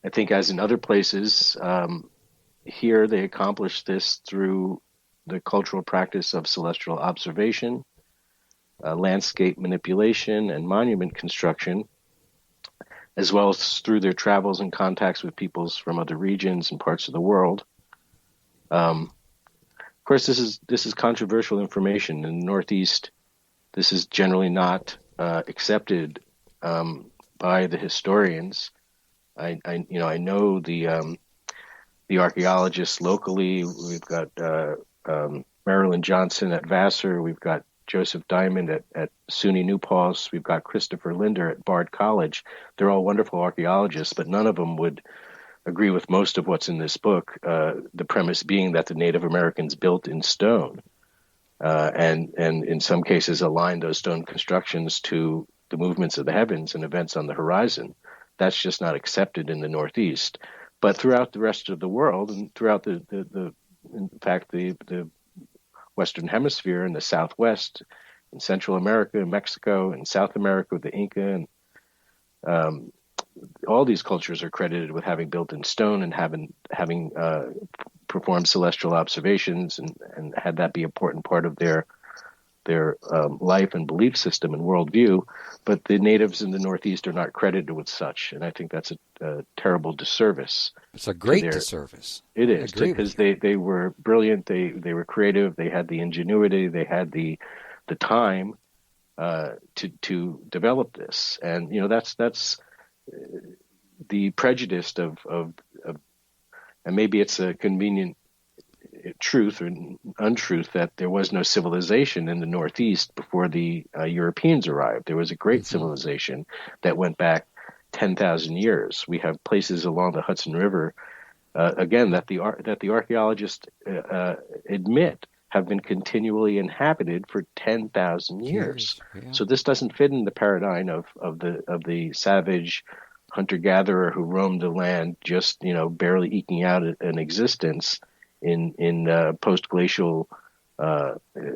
I think, as in other places, here they accomplished this through the cultural practice of celestial observation, landscape manipulation, and monument construction, as well as through their travels and contacts with peoples from other regions and parts of the world. Of course, this is controversial information. In the Northeast, this is generally not accepted by the historians. I know the archaeologists locally. We've got Marilyn Johnson at Vassar. We've got Joseph Diamond at SUNY New Paltz. We've got Christopher Linder at Bard College. They're all wonderful archaeologists, but none of them would agree with most of what's in this book, the premise being that the Native Americans built in stone, and in some cases aligned those stone constructions to the movements of the heavens and events on the horizon. That's just not accepted in the Northeast. But throughout the rest of the world, and throughout the Western Hemisphere and the Southwest, in Central America, Mexico, and South America with the Inca, and all these cultures are credited with having built in stone and having performed celestial observations and had that be an important part of their life and belief system and worldview. But the natives in the Northeast are not credited with such, and I think that's a terrible disservice. It's a great disservice. It is, because they were brilliant, they were creative, they had the ingenuity, they had the time to develop this, and that's the prejudice of and maybe it's a convenient truth or untruth that there was no civilization in the Northeast before the Europeans arrived. There was a great civilization that went back 10,000 years. We have places along the Hudson River, again, that the archaeologists admit have been continually inhabited for 10,000 years. Yeah. So this doesn't fit in the paradigm of the savage hunter-gatherer who roamed the land, just barely eking out an existence in post-glacial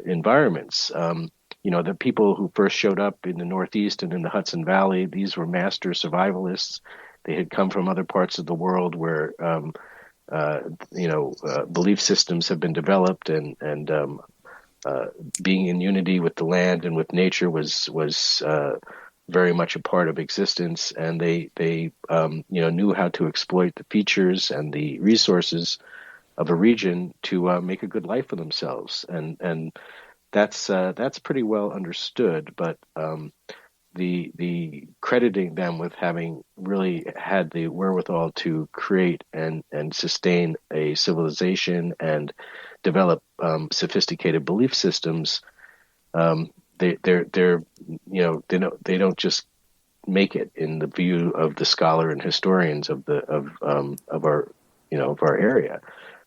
environments. The people who first showed up in the Northeast and in the Hudson Valley, these were master survivalists. They had come from other parts of the world where belief systems have been developed, and being in unity with the land and with nature was very much a part of existence. And they knew how to exploit the features and the resources of a region to make a good life for themselves, and that's pretty well understood. But the crediting them with having really had the wherewithal to create and sustain a civilization and develop sophisticated belief systems, they don't just make it in the view of the scholar and historians of our area.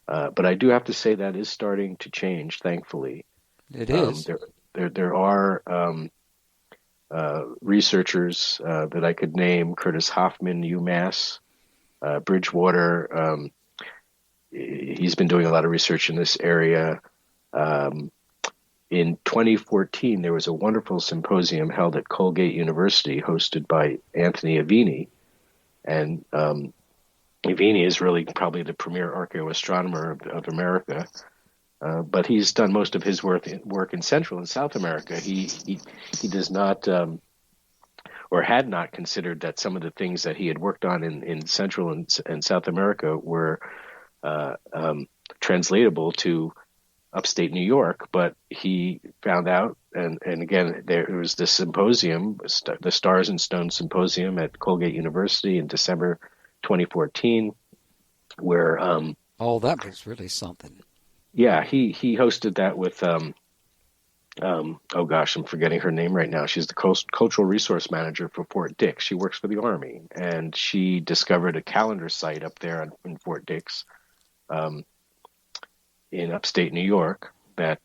But I do have to say that is starting to change, thankfully. It is. There are researchers that I could name: Curtis Hoffman, UMass, Bridgewater. He's been doing a lot of research in this area. In 2014, there was a wonderful symposium held at Colgate University, hosted by Anthony Avini, and Avini is really probably the premier archaeoastronomer of America. But he's done most of his work in Central and South America. He does not or had not considered that some of the things that he had worked on in Central and South America were translatable to upstate New York, but he found out, and again, there was this symposium, the Stars and Stones Symposium at Colgate University in December 2014, where that was really something. Yeah, he hosted that with oh gosh, I'm forgetting her name right now. She's the cultural resource manager for Fort Dix. She works for the Army, and she discovered a calendar site up there in Fort Dix, in upstate New York, that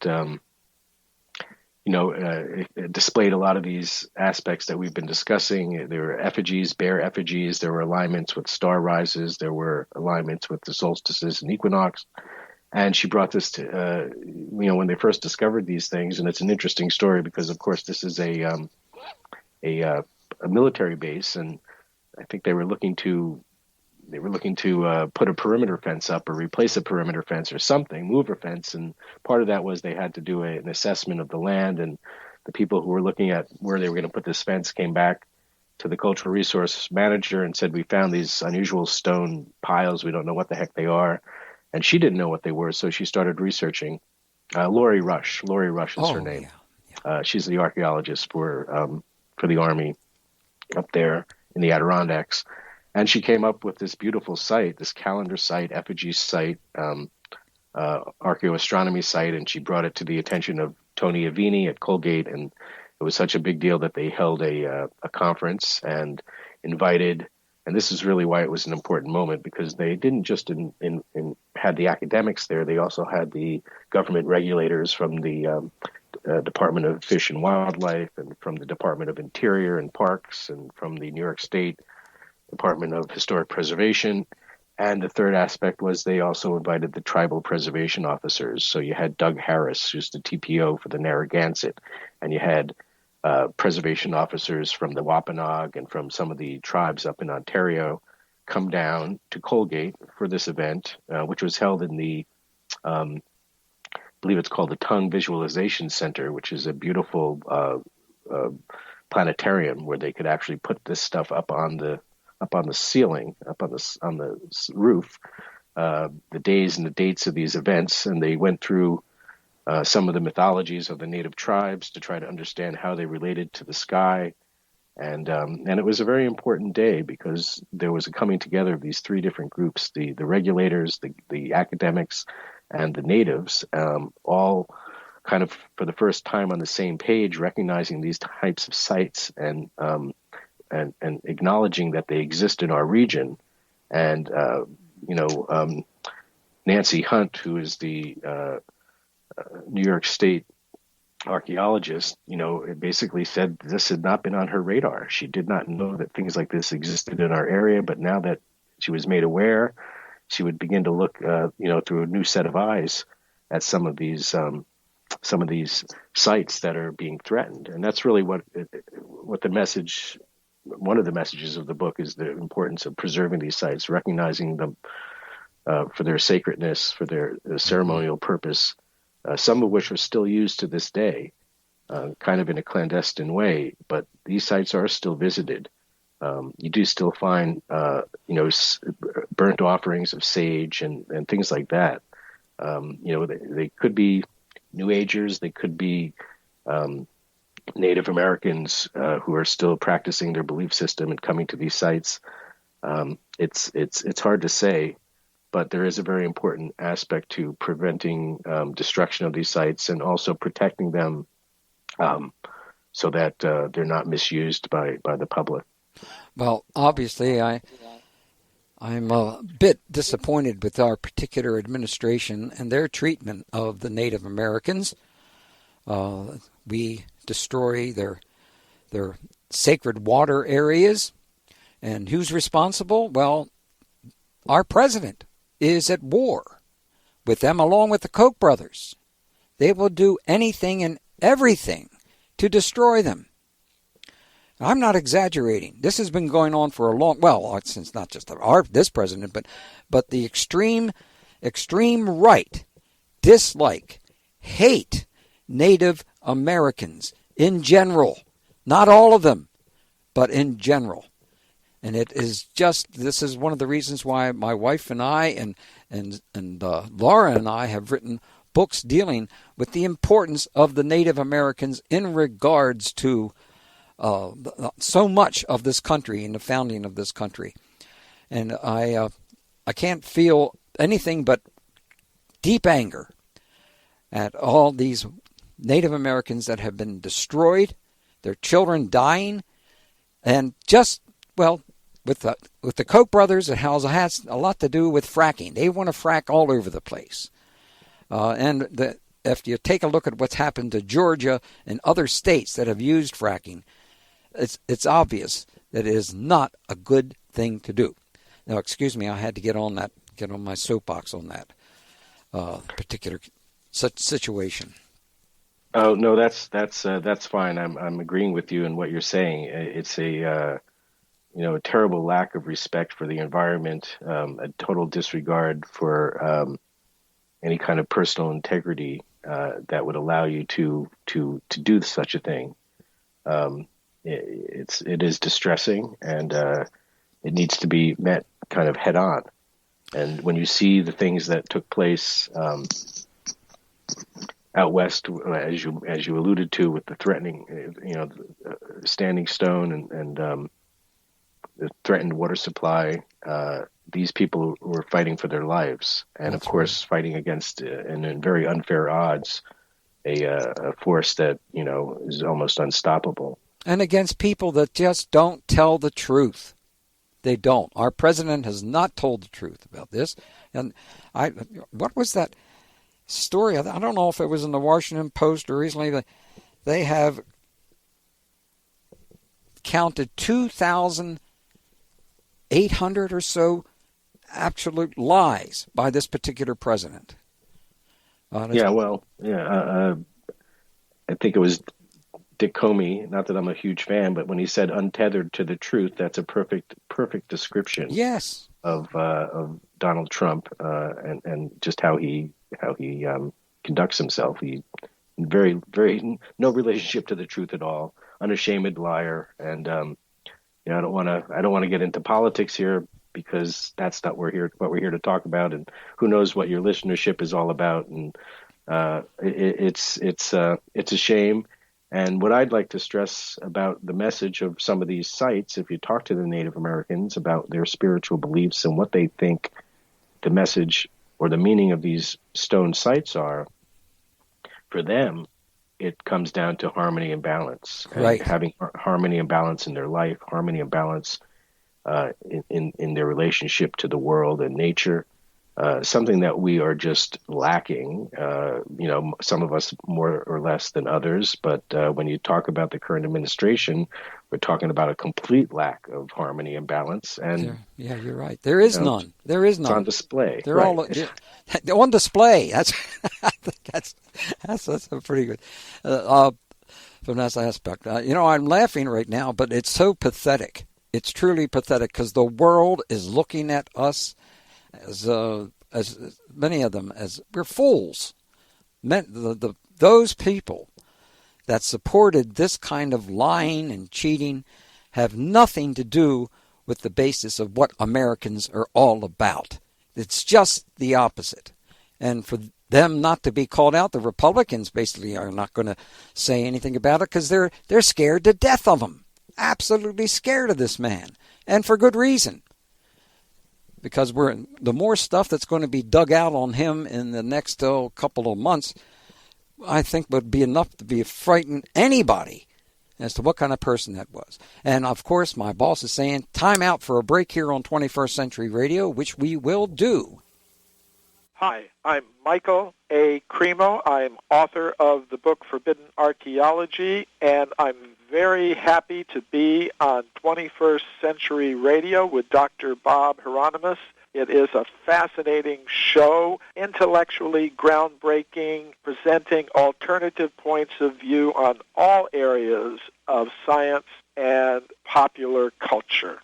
it displayed a lot of these aspects that we've been discussing. There were effigies, bare effigies. There were alignments with star rises. There were alignments with the solstices and equinox. And she brought this to, when they first discovered these things, and it's an interesting story because, of course, this is a military base, and I think they were looking to put a perimeter fence up or replace a perimeter fence or something, move a fence, and part of that was they had to do an assessment of the land, and the people who were looking at where they were going to put this fence came back to the cultural resource manager and said, "We found these unusual stone piles. We don't know what the heck they are." And she didn't know what they were, so she started researching. Lori Rush is her name. Yeah. She's the archaeologist for the Army up there in the Adirondacks. And she came up with this beautiful site, this calendar site, effigy site, archaeoastronomy site, and she brought it to the attention of Tony Avini at Colgate, and it was such a big deal that they held a conference and invited. And this is really why it was an important moment, because they didn't just had the academics there. They also had the government regulators from the Department of Fish and Wildlife, and from the Department of Interior and Parks, and from the New York State Department of Historic Preservation. And the third aspect was they also invited the tribal preservation officers. So you had Doug Harris, who's the TPO for the Narragansett, and you had preservation officers from the Wampanoag and from some of the tribes up in Ontario come down to Colgate for this event, which was held in the, I believe it's called the Tongue Visualization Center, which is a beautiful planetarium where they could actually put this stuff up on the ceiling, on the roof, the days and the dates of these events, and they went through some of the mythologies of the native tribes to try to understand how they related to the sky. And it was a very important day because there was a coming together of these three different groups, the regulators, the academics, and the natives, all kind of for the first time on the same page, recognizing these types of sites and acknowledging that they exist in our region. And, Nancy Hunt, who is the New York State archaeologist, it basically said this had not been on her radar. She did not know that things like this existed in our area, but now that she was made aware, she would begin to look, through a new set of eyes at some of these sites that are being threatened. And that's really what the message, one of the messages of the book, is the importance of preserving these sites, recognizing them for their sacredness, for their ceremonial purpose, some of which are still used to this day, kind of in a clandestine way, but these sites are still visited. You do still find, burnt offerings of sage and things like that. They could be New Agers, they could be Native Americans who are still practicing their belief system and coming to these sites. It's hard to say, but there is a very important aspect to preventing destruction of these sites and also protecting them so that they're not misused by the public. Well, obviously, I'm a bit disappointed with our particular administration and their treatment of the Native Americans. We destroy their sacred water areas. And who's responsible? Well, our president is at war with them, along with the Koch brothers. They will do anything and everything to destroy them. I'm not exaggerating. This has been going on for a long, since not just this president, but the extreme right dislike, hate Native Americans in general. Not all of them, but in general. And it is this is one of the reasons why my wife and I and Laura and I have written books dealing with the importance of the Native Americans in regards to so much of this country and the founding of this country. And I can't feel anything but deep anger at all these Native Americans that have been destroyed, their children dying, and just, well, with the Koch brothers, it has a lot to do with fracking. They want to frack all over the place. If you take a look at what's happened to Georgia and other states that have used fracking, it's obvious that it is not a good thing to do. Now, excuse me, I had to get on my soapbox on that particular such situation. Oh no, that's fine. I'm agreeing with you in what you're saying. It's a terrible lack of respect for the environment, a total disregard for any kind of personal integrity that would allow you to do such a thing. It is distressing, and it needs to be met kind of head on. And when you see the things that took place out west, as you alluded to, with the threatening, Standing Stone and the threatened water supply, these people were fighting for their lives, and of course fighting against, and in very unfair odds, a force that is almost unstoppable. And against people that just don't tell the truth. They don't. Our president has not told the truth about this. And what was that story? I don't know if it was in the Washington Post or recently. They have counted 2,800 or so absolute lies by this particular president. I think it was Dick Comey, not that I'm a huge fan, but when he said untethered to the truth, that's a perfect description. Yes. Of Donald Trump and just how he conducts himself. He very no relationship to the truth at all, unashamed liar, and I don't want to get into politics here because that's not what we're here to talk about, and who knows what your listenership is all about, and it's a shame. And what I'd like to stress about the message of some of these sites, if you talk to the Native Americans about their spiritual beliefs and what they think the message or the meaning of these stone sites are, for them, it comes down to harmony and balance. Right. And having harmony and balance in their life, harmony and balance in their relationship to the world and nature. Something that we are just lacking, some of us more or less than others. But when you talk about the current administration, we're talking about a complete lack of harmony and balance. And yeah, you're right. There is none. There is none. It's on display. They're all on display. That's a pretty good from that aspect. I'm laughing right now, but it's so pathetic. It's truly pathetic because the world is looking at us as many of them as we're fools. Those people that supported this kind of lying and cheating have nothing to do with the basis of what Americans are all about. It's just the opposite. And for them not to be called out, the Republicans basically are not going to say anything about it because they're scared to death of him. Absolutely scared of this man. And for good reason. Because the more stuff that's going to be dug out on him in the next couple of months, I think would be enough to frighten anybody as to what kind of person that was. And of course, my boss is saying, time out for a break here on 21st Century Radio, which we will do. Hi, I'm Michael A. Cremo. I'm author of the book Forbidden Archaeology, and I'm very happy to be on 21st Century Radio with Dr. Bob Hieronimus. It is a fascinating show, intellectually groundbreaking, presenting alternative points of view on all areas of science and popular culture.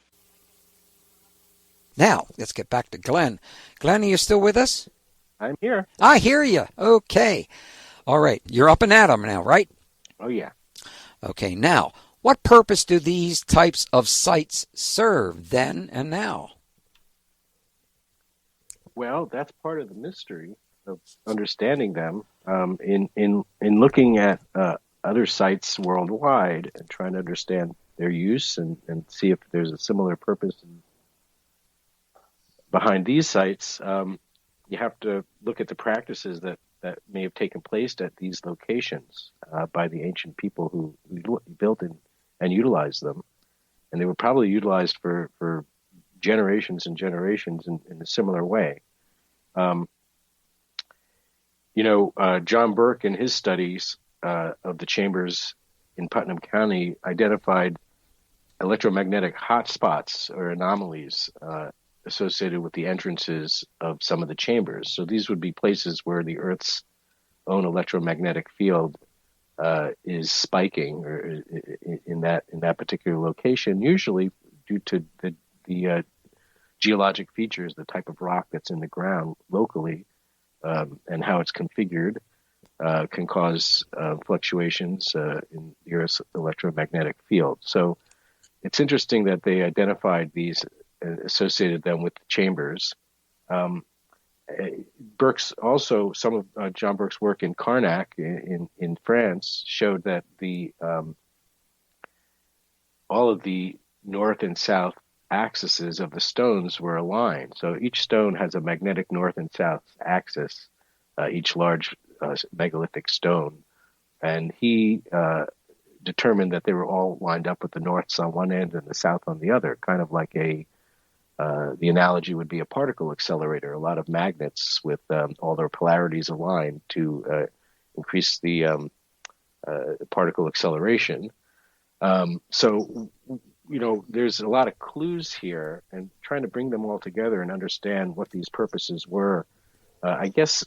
Now, let's get back to Glenn. Glenn, are you still with us? I'm here. I hear you. Okay. All right. You're up and at 'em now, right? Oh, yeah. Okay. Now, what purpose do these types of sites serve then and now? Well, that's part of the mystery of understanding them. In looking at other sites worldwide and trying to understand their use and see if there's a similar purpose behind these sites, you have to look at the practices that may have taken place at these locations by the ancient people who built and utilized them. And they were probably utilized for generations and generations in a similar way. John Burke in his studies of the chambers in Putnam County identified electromagnetic hotspots or anomalies associated with the entrances of some of the chambers. So these would be places where the Earth's own electromagnetic field is spiking, or in that particular location, usually due to the geologic features, the type of rock that's in the ground locally, and how it's configured, can cause fluctuations in the Earth's electromagnetic field. So it's interesting that they identified these, associated them with the chambers. Burke's also, some of John Burke's work in Carnac in France showed that all of the north and south axes of the stones were aligned. So each stone has a magnetic north and south axis, each large megalithic stone. And he determined that they were all lined up with the norths on one end and the south on the other, kind of like the analogy would be a particle accelerator, a lot of magnets with all their polarities aligned to increase the particle acceleration. So there's a lot of clues here, and trying to bring them all together and understand what these purposes were. I guess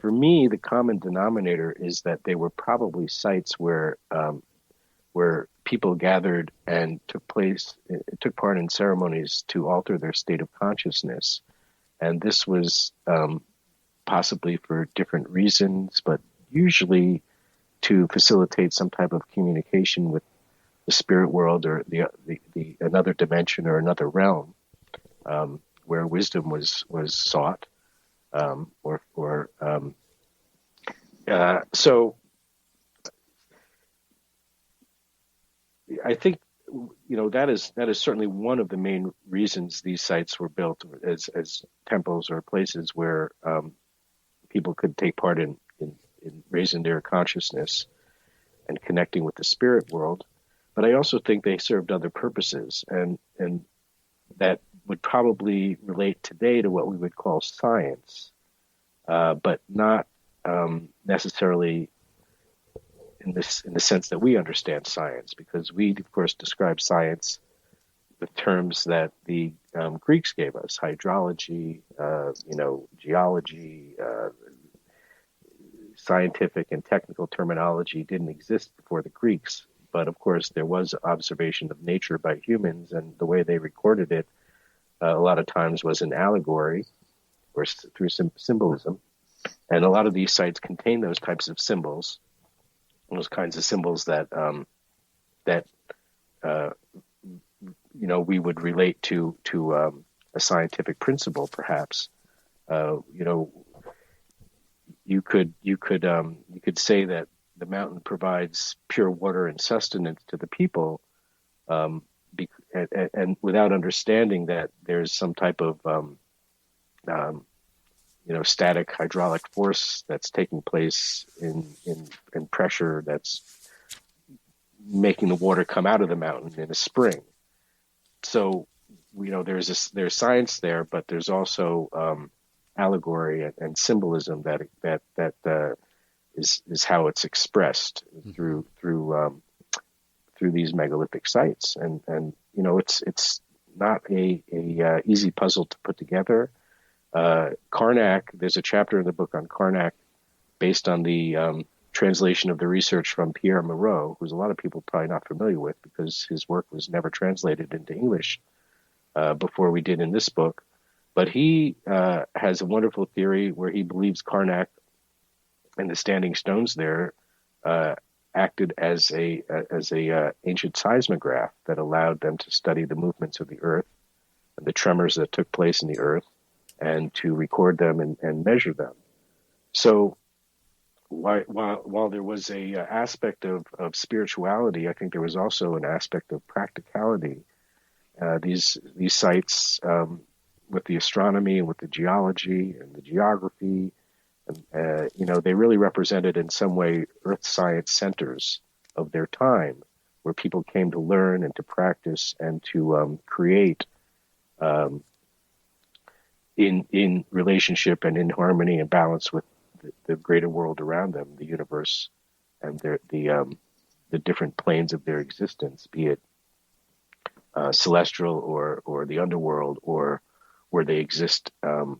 for me, the common denominator is that they were probably sites where people gathered and took part in ceremonies to alter their state of consciousness. And this was possibly for different reasons, but usually to facilitate some type of communication with the spirit world or the another dimension or another realm, where wisdom was sought, so I think that is certainly one of the main reasons these sites were built as temples or places where people could take part in raising their consciousness and connecting with the spirit world. But I also think they served other purposes, and that would probably relate today to what we would call science, but not necessarily in the sense that we understand science, because we, of course, describe science with terms that the Greeks gave us: hydrology, geology. Scientific and technical terminology didn't exist before the Greeks. But of course, there was observation of nature by humans, and the way they recorded it a lot of times was an allegory or through symbolism. And a lot of these sites contain those types of symbols, those kinds of symbols that we would relate to a scientific principle, perhaps. You could say that the mountain provides pure water and sustenance to the people, and without understanding that there's some type of static hydraulic force that's taking place in pressure that's making the water come out of the mountain in a spring. So there's science there, but there's also allegory and symbolism that is how it's expressed through these megalithic sites, and it's not a easy puzzle to put together. Carnac, there's a chapter in the book on Carnac based on the translation of the research from Pierre Moreau, who's a lot of people probably not familiar with because his work was never translated into English before we did in this book. But he has a wonderful theory where he believes Karnak and the standing stones there acted as a ancient seismograph that allowed them to study the movements of the earth and the tremors that took place in the earth, and to record them and measure them. So while there was a aspect of spirituality, I think there was also an aspect of practicality. These sites, with the astronomy and with the geology and the geography, and they really represented in some way earth science centers of their time, where people came to learn and to practice and to create in relationship and in harmony and balance with the greater world around them, the universe, and the different planes of their existence, be it celestial or the underworld, or where they exist, in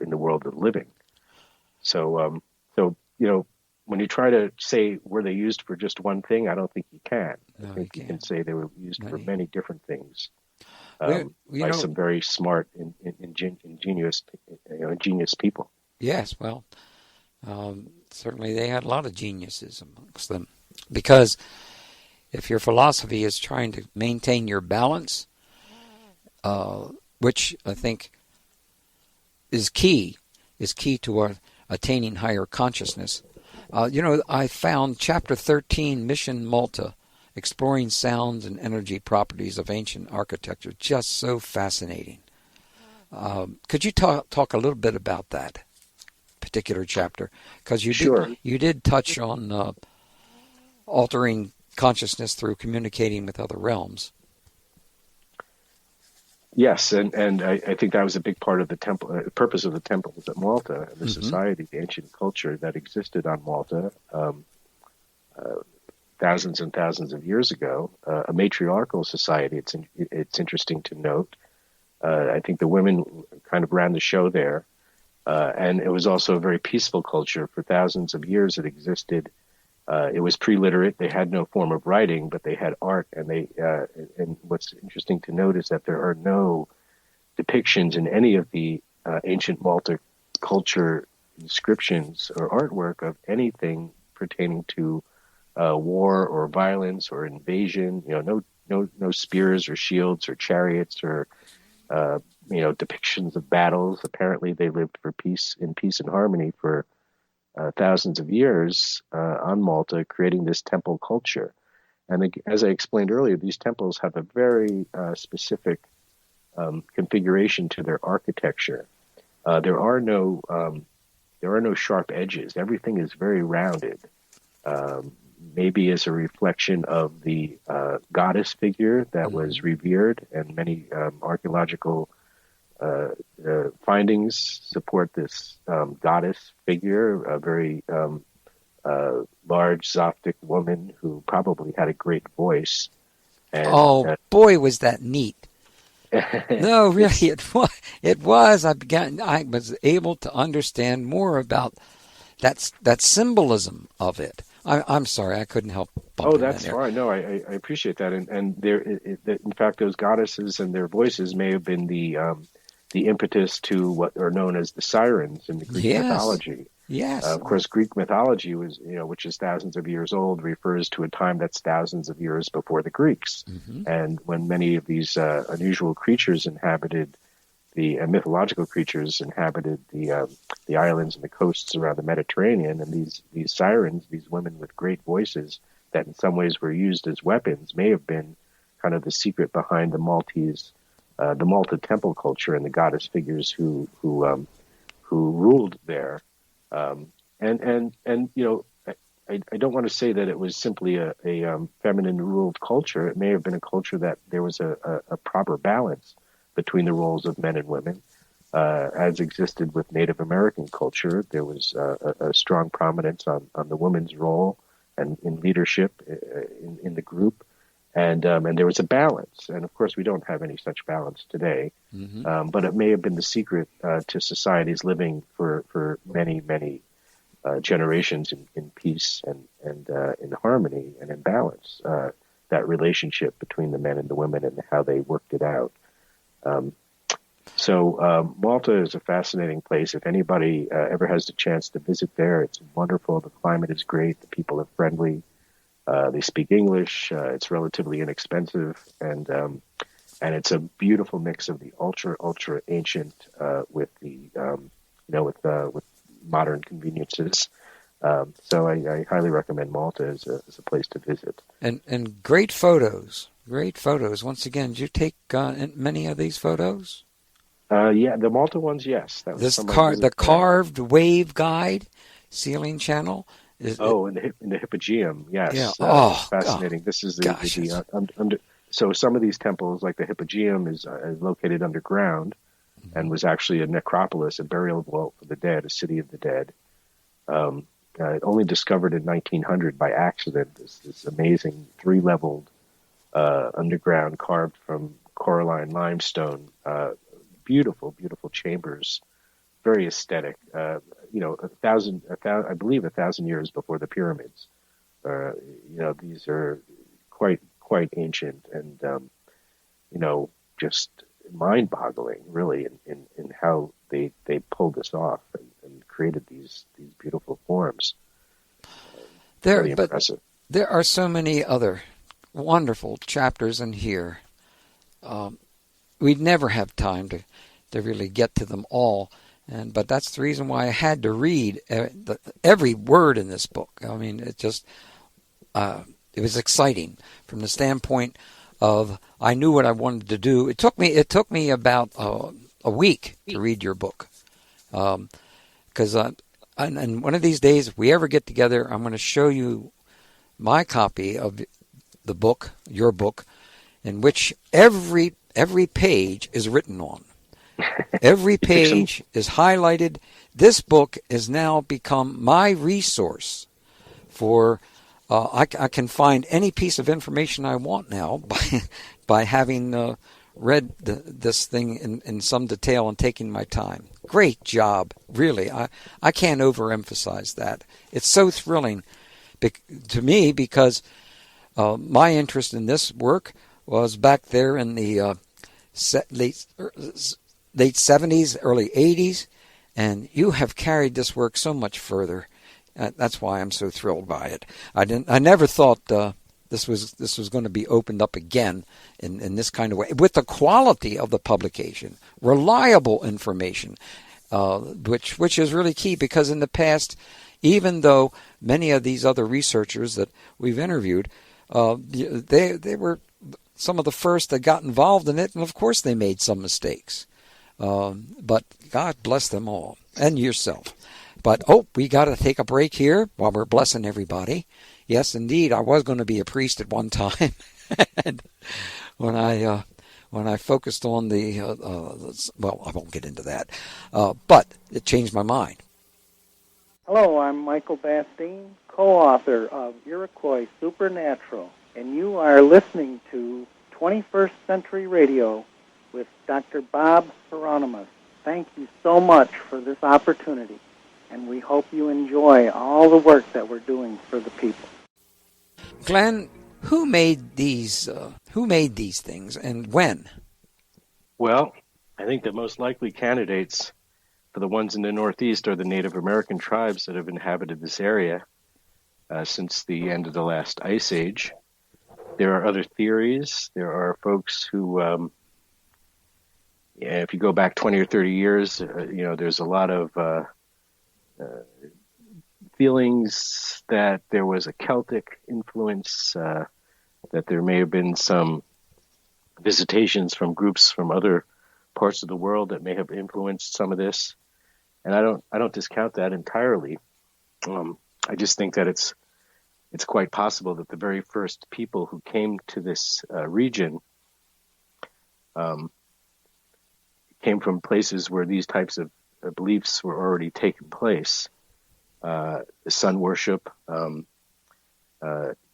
the world of the living. So when you try to say were they used for just one thing, I don't think you can. No, I think you you can say they were used for many different things by some very smart and ingenious people. Yes, well, certainly they had a lot of geniuses amongst them, because if your philosophy is trying to maintain your balance, which I think is key to attaining higher consciousness. I found Chapter 13, Mission Malta, Exploring Sounds and Energy Properties of Ancient Architecture, just so fascinating. Could you talk a little bit about that particular chapter? Because you did touch on altering consciousness through communicating with other realms. Yes, and I think that was a big part of the temple, purpose of the temples at Malta, and the society, the ancient culture that existed on Malta thousands and thousands of years ago, a matriarchal society. It's interesting to note. I think the women kind of ran the show there, and it was also a very peaceful culture. For thousands of years it existed. It was pre-literate. They had no form of writing, but they had art. And what's interesting to note is that there are no depictions in any of the ancient Malta culture inscriptions or artwork of anything pertaining to war or violence or invasion. No spears or shields or chariots or depictions of battles. Apparently, they lived in peace and harmony for thousands of years on Malta, creating this temple culture. And as I explained earlier, these temples have a very specific configuration to their architecture. There are no sharp edges. Everything is very rounded. Maybe as a reflection of the goddess figure that was revered, and many archaeological findings support this goddess figure, a very large Zoptic woman who probably had a great voice. And, boy, was that neat! No, really, it was. I was able to understand more about that symbolism of it. I'm sorry, I couldn't help. That's fine. No, I appreciate that. And there, in fact, those goddesses and their voices may have been the impetus to what are known as the sirens in the Greek mythology. Yes. Of course, Greek mythology was, which is thousands of years old, refers to a time that's thousands of years before the Greeks. Mm-hmm. And when many of these unusual creatures inhabited mythological creatures inhabited the islands and the coasts around the Mediterranean, and these sirens, these women with great voices that in some ways were used as weapons, may have been kind of the secret behind the Malta temple culture and the goddess figures who ruled there. I don't want to say that it was simply a feminine ruled culture. It may have been a culture that there was a proper balance between the roles of men and women, as existed with Native American culture. There was a strong prominence on the woman's role and in leadership in the group, and there was a balance. And of course, we don't have any such balance today. Mm-hmm. But it may have been the secret to societies living for many, many generations in peace and in harmony and in balance. That relationship between the men and the women and how they worked it out. So Malta is a fascinating place. If anybody ever has the chance to visit there, it's wonderful. The climate is great. The people are friendly. They speak English. It's relatively inexpensive, and it's a beautiful mix of the ultra ancient with the with modern conveniences. So I highly recommend Malta as a place to visit. And great photos. Great photos. Once again, did you take many of these photos? Yeah, the Malta ones, yes. That was The carved wave guide ceiling channel. In the Hippogeum, yes. Yeah. Fascinating. This is so some of these temples, like the Hippogeum, is located underground, and was actually a necropolis, a burial vault for the dead, a city of the dead. Only discovered in 1900 by accident. This amazing 3-leveled underground, carved from coralline limestone. Beautiful, beautiful chambers, very aesthetic. I believe 1,000 years before the pyramids. These are quite ancient and just mind-boggling, really, in how they pulled this off and created these beautiful forms. Really impressive. There are so many other wonderful chapters in here. We'd never have time to really get to them all, but that's the reason why I had to read every word in this book. I mean, it was exciting from the standpoint of I knew what I wanted to do. It took me about a week to read your book, because and one of these days, if we ever get together, I'm going to show you my copy of the book, your book, in which every page is written on. Every page is highlighted. This book has now become my resource for. I can find any piece of information I want now by having read this thing in some detail and taking my time. Great job, really. I can't overemphasize that. It's so thrilling to me because my interest in this work was back there in the late 70s, early 80s, and you have carried this work so much further. That's why I'm so thrilled by it. I never thought this was going to be opened up again in this kind of way, with the quality of the publication, reliable information, which is really key, because in the past, even though many of these other researchers that we've interviewed, they were some of the first that got involved in it, and of course they made some mistakes. But God bless them all, and yourself. But, we got to take a break here while we're blessing everybody. Yes, indeed, I was going to be a priest at one time. And when I focused on well, I won't get into that. But it changed my mind. Hello, I'm Michael Bastine, co-author of Iroquois Supernatural, and you are listening to 21st Century Radio with Dr. Bob Hieronimus. Thank you so much for this opportunity, and we hope you enjoy all the work that we're doing for the people. Glenn, who made these things and when? Well, I think the most likely candidates for the ones in the Northeast are the Native American tribes that have inhabited this area since the end of the last ice age. There are other theories. There are folks who, if you go back 20 or 30 years, there's a lot of feelings that there was a Celtic influence, that there may have been some visitations from groups from other parts of the world that may have influenced some of this. And I don't discount that entirely. I just think that it's quite possible that the very first people who came to this region came from places where these types of beliefs were already taking place. Sun worship,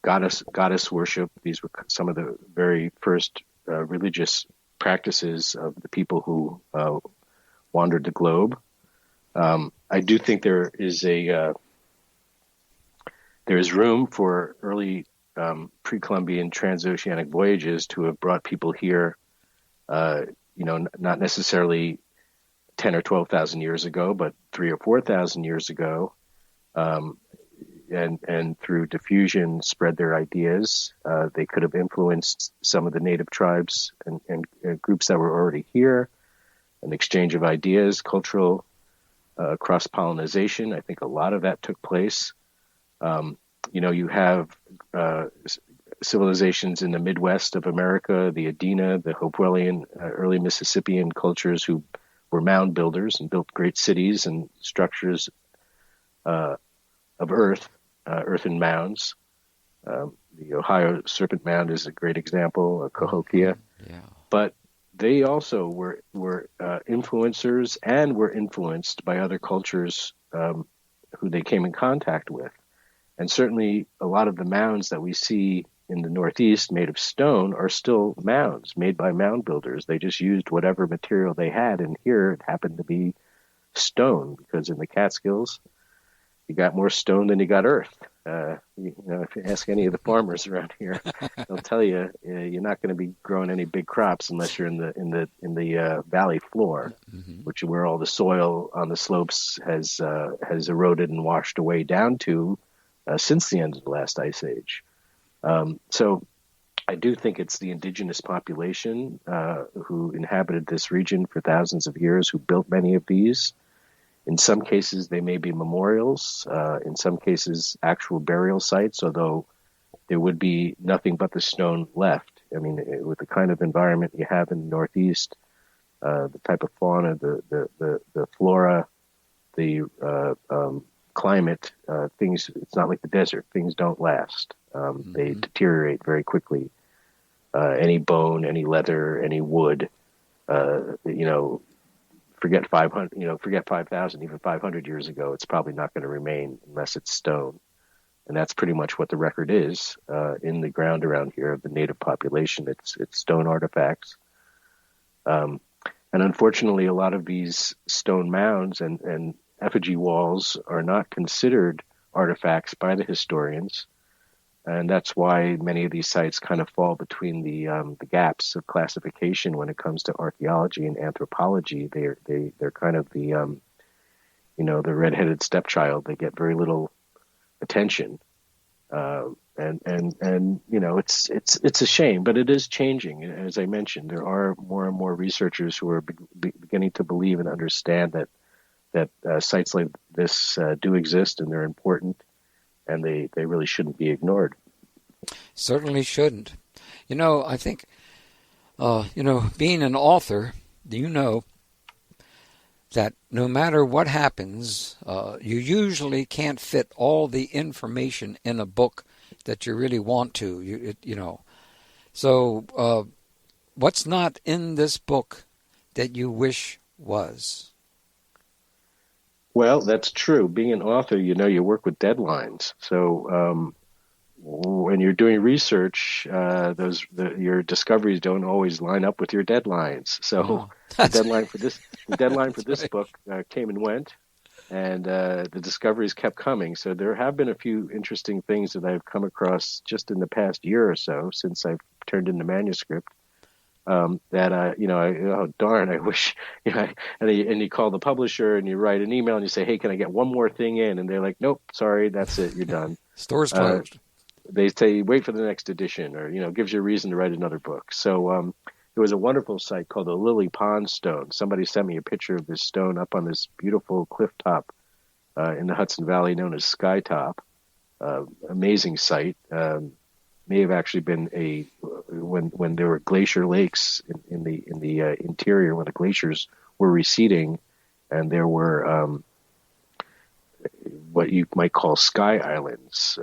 goddess worship. These were some of the very first religious practices of the people who wandered the globe. I do think there is room for early pre-Columbian transoceanic voyages to have brought people here, not necessarily 10 or 12,000 years ago, but 3 or 4,000 years ago, and through diffusion spread their ideas. They could have influenced some of the native tribes and groups that were already here, an exchange of ideas, cultural cross-pollination. I think a lot of that took place. You have civilizations in the Midwest of America, the Adena, the Hopewellian, early Mississippian cultures who were mound builders and built great cities and structures of earthen mounds. The Ohio Serpent Mount is a great example, Cahokia. Yeah. But they also were influencers and were influenced by other cultures who they came in contact with. And certainly a lot of the mounds that we see in the Northeast made of stone are still mounds made by mound builders. They just used whatever material they had, and here it happened to be stone, because in the Catskills, you got more stone than you got earth. If you ask any of the farmers around here, they'll tell you you're not going to be growing any big crops unless you're in the valley floor, which is where all the soil on the slopes has eroded and washed away down to since the end of the last ice age. So I do think it's the indigenous population who inhabited this region for thousands of years who built many of these. In some cases, they may be memorials. In some cases, actual burial sites, although there would be nothing but the stone left. I mean, with the kind of environment you have in the Northeast, the type of fauna, the flora, the climate, things, it's not like the desert. Things don't last. They deteriorate very quickly. Any bone, any leather, any wood, forget 500, forget 5,000, even 500 years ago, it's probably not going to remain unless it's stone. And that's pretty much what the record is in the ground around here of the native population. It's stone artifacts. And unfortunately, a lot of these stone mounds and effigy walls are not considered artifacts by the historians. And that's why many of these sites kind of fall between the gaps of classification when it comes to archaeology and anthropology. They're kind of the the redheaded stepchild. They get very little attention, and it's a shame, but it is changing. As I mentioned, there are more and more researchers who are beginning to believe and understand that sites like this do exist and they're important. And they really shouldn't be ignored. Certainly shouldn't. I think, being an author, that no matter what happens, you usually can't fit all the information in a book that you really want to. So what's not in this book that you wish was? Well, that's true. Being an author, you work with deadlines. So when you're doing research, your discoveries don't always line up with your deadlines. So the deadline for this book came and went, and the discoveries kept coming. So there have been a few interesting things that I've come across just in the past year or so since I've turned in the manuscript. I wish, and you call the publisher and you write an email and you say, hey, can I get one more thing in? And they're like, nope, sorry, that's it, you're done. Store's closed. They say, wait for the next edition, or, gives you a reason to write another book. So there was a wonderful site called the Lily Pond Stone. Somebody sent me a picture of this stone up on this beautiful cliff top in the Hudson Valley known as Sky Top. Amazing site. May have actually been when there were glacier lakes in the interior, when the glaciers were receding, and there were what you might call sky islands,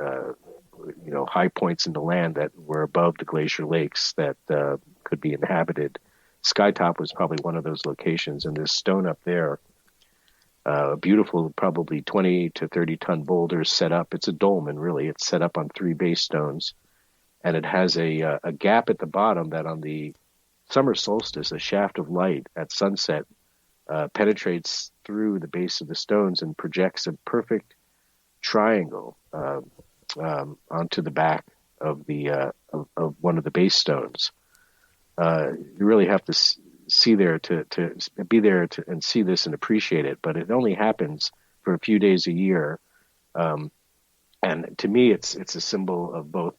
high points in the land that were above the glacier lakes that could be inhabited. Skytop was probably one of those locations, and this stone up there, beautiful, probably 20 to 30 ton boulders set up. It's a dolmen, really. It's set up on 3 base stones. And it has a gap at the bottom that on the summer solstice, a shaft of light at sunset penetrates through the base of the stones and projects a perfect triangle onto the back of the of one of the base stones. You really have to see there to be there to and see this and appreciate it. But it only happens for a few days a year, and to me, it's a symbol of both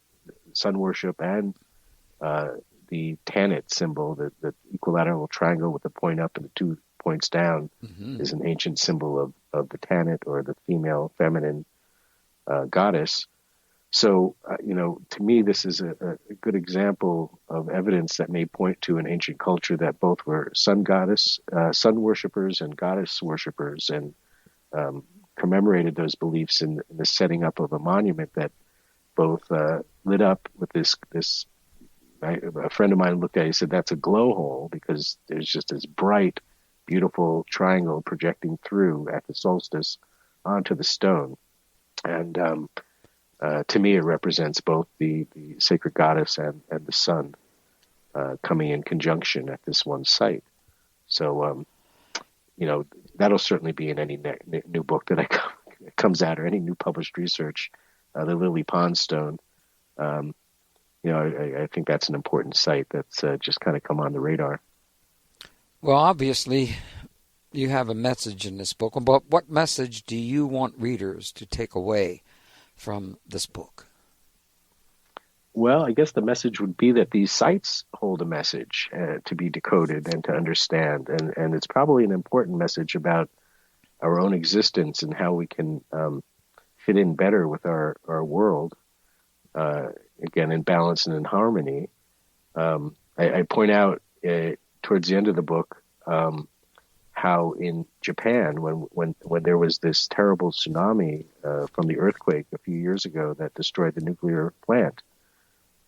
sun worship and the Tanit symbol, the equilateral triangle with the point up and the 2 points down, is an ancient symbol of the Tanit, or the female feminine goddess. So, to me, this is a good example of evidence that may point to an ancient culture that both were sun worshippers and goddess worshippers, and commemorated those beliefs in the setting up of a monument that both lit up with this. A friend of mine looked at it, he said, that's a glow hole, because there's just this bright, beautiful triangle projecting through at the solstice onto the stone. And to me, it represents both the sacred goddess and the sun coming in conjunction at this one site. So, that'll certainly be in any new book that comes out, or any new published research. The Lily Pond Stone. I think that's an important site that's just kind of come on the radar. Well, obviously, you have a message in this book, but what message do you want readers to take away from this book? Well, I guess the message would be that these sites hold a message to be decoded and to understand, and it's probably an important message about our own existence and how we can fit in better with our world, again, in balance and in harmony. I point out towards the end of the book how in Japan, when there was this terrible tsunami from the earthquake a few years ago that destroyed the nuclear plant,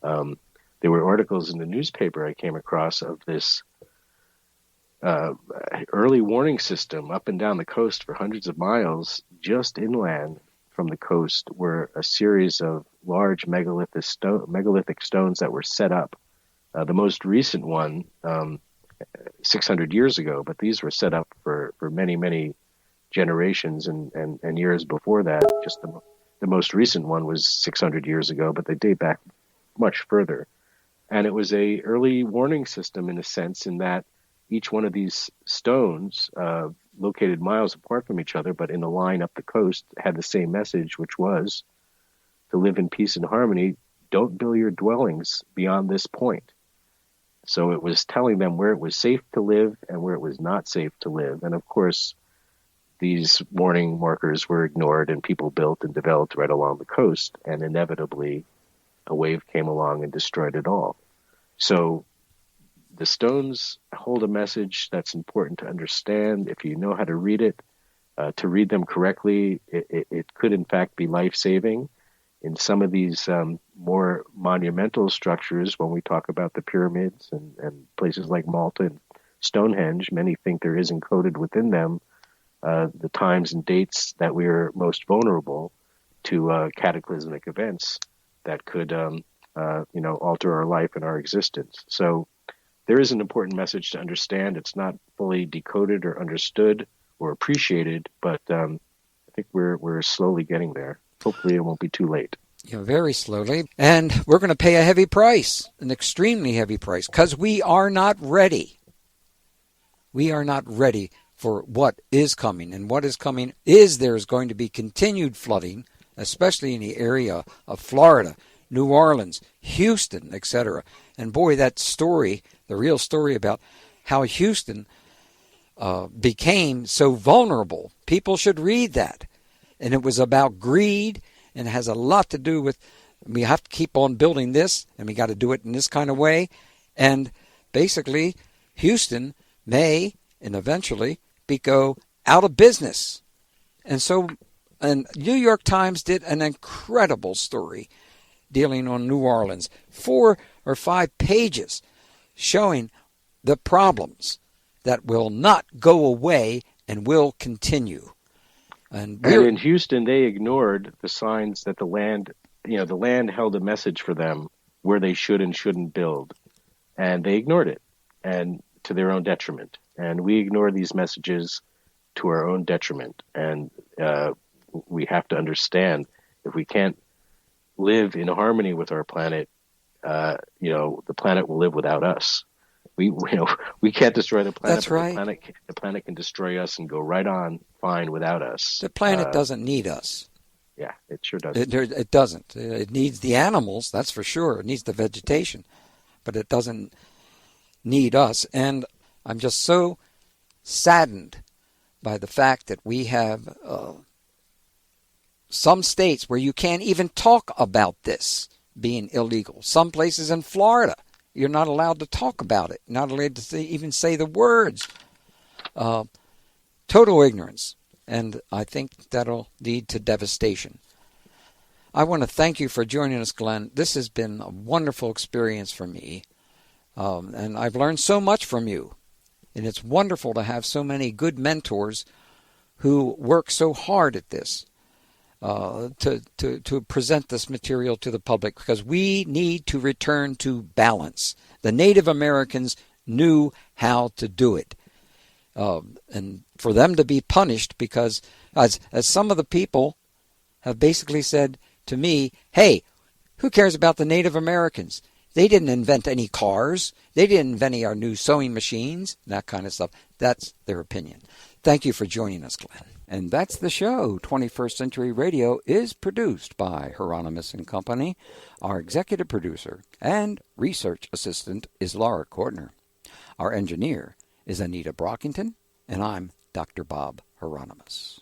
there were articles in the newspaper I came across of this early warning system up and down the coast for hundreds of miles. Just inland from the coast were a series of large megalithic stones that were set up. The most recent one, 600 years ago, but these were set up for many, many generations and years before that. Just the most recent one was 600 years ago, but they date back much further. And it was a early warning system in a sense, in that each one of these stones, located miles apart from each other, but in a line up the coast, had the same message, which was to live in peace and harmony. Don't build your dwellings beyond this point. So it was telling them where it was safe to live and where it was not safe to live. And of course, these warning markers were ignored, and people built and developed right along the coast, and inevitably a wave came along and destroyed it all. So the stones hold a message that's important to understand. If you know how to read it, to read them correctly, it could in fact be life-saving. In some of these more monumental structures, when we talk about the pyramids and places like Malta and Stonehenge, many think there is encoded within them the times and dates that we are most vulnerable to cataclysmic events that could alter our life and our existence. So there is an important message to understand. It's not fully decoded or understood or appreciated, but I think we're slowly getting there. Hopefully it won't be too late. Yeah, very slowly. And we're going to pay a heavy price, an extremely heavy price, because we are not ready. We are not ready for what is coming. And what is coming is there's going to be continued flooding, especially in the area of Florida, New Orleans, Houston, etc. And boy, that story, the real story about how Houston became so vulnerable, people should read that. And it was about greed, and it has a lot to do with, we have to keep on building this, and we got to do it in this kind of way. And basically, Houston may, and eventually, go out of business. And so, and New York Times did an incredible story dealing on New Orleans, 4 or 5 pages showing the problems that will not go away and will continue. And in Houston, they ignored the signs that the land held a message for them where they should and shouldn't build. And they ignored it, and to their own detriment. And we ignore these messages to our own detriment. And we have to understand, if we can't live in harmony with our planet, the planet will live without us. we can't destroy the planet. That's but right. The planet can destroy us and go right on fine without us. The planet doesn't need us. Yeah, it sure does. It doesn't. It needs the animals, that's for sure. It needs the vegetation, but it doesn't need us. And I'm just so saddened by the fact that we have some states where you can't even talk about this being illegal. Some places in Florida, you're not allowed to talk about it, not allowed to even say the words. Total ignorance. And I think that'll lead to devastation. I want to thank you for joining us, Glenn. This has been a wonderful experience for me. And I've learned so much from you. And it's wonderful to have so many good mentors who work so hard at this, to present this material to the public, because we need to return to balance. The Native Americans knew how to do it. And for them to be punished because, as some of the people have basically said to me, hey, who cares about the Native Americans? They didn't invent any cars. They didn't invent any our new sewing machines, that kind of stuff. That's their opinion. Thank you for joining us, Glenn. And that's the show. 21st Century Radio is produced by Hieronimus and Company. Our executive producer and research assistant is Laura Kortner. Our engineer is Anita Brockington, and I'm Dr. Bob Hieronimus.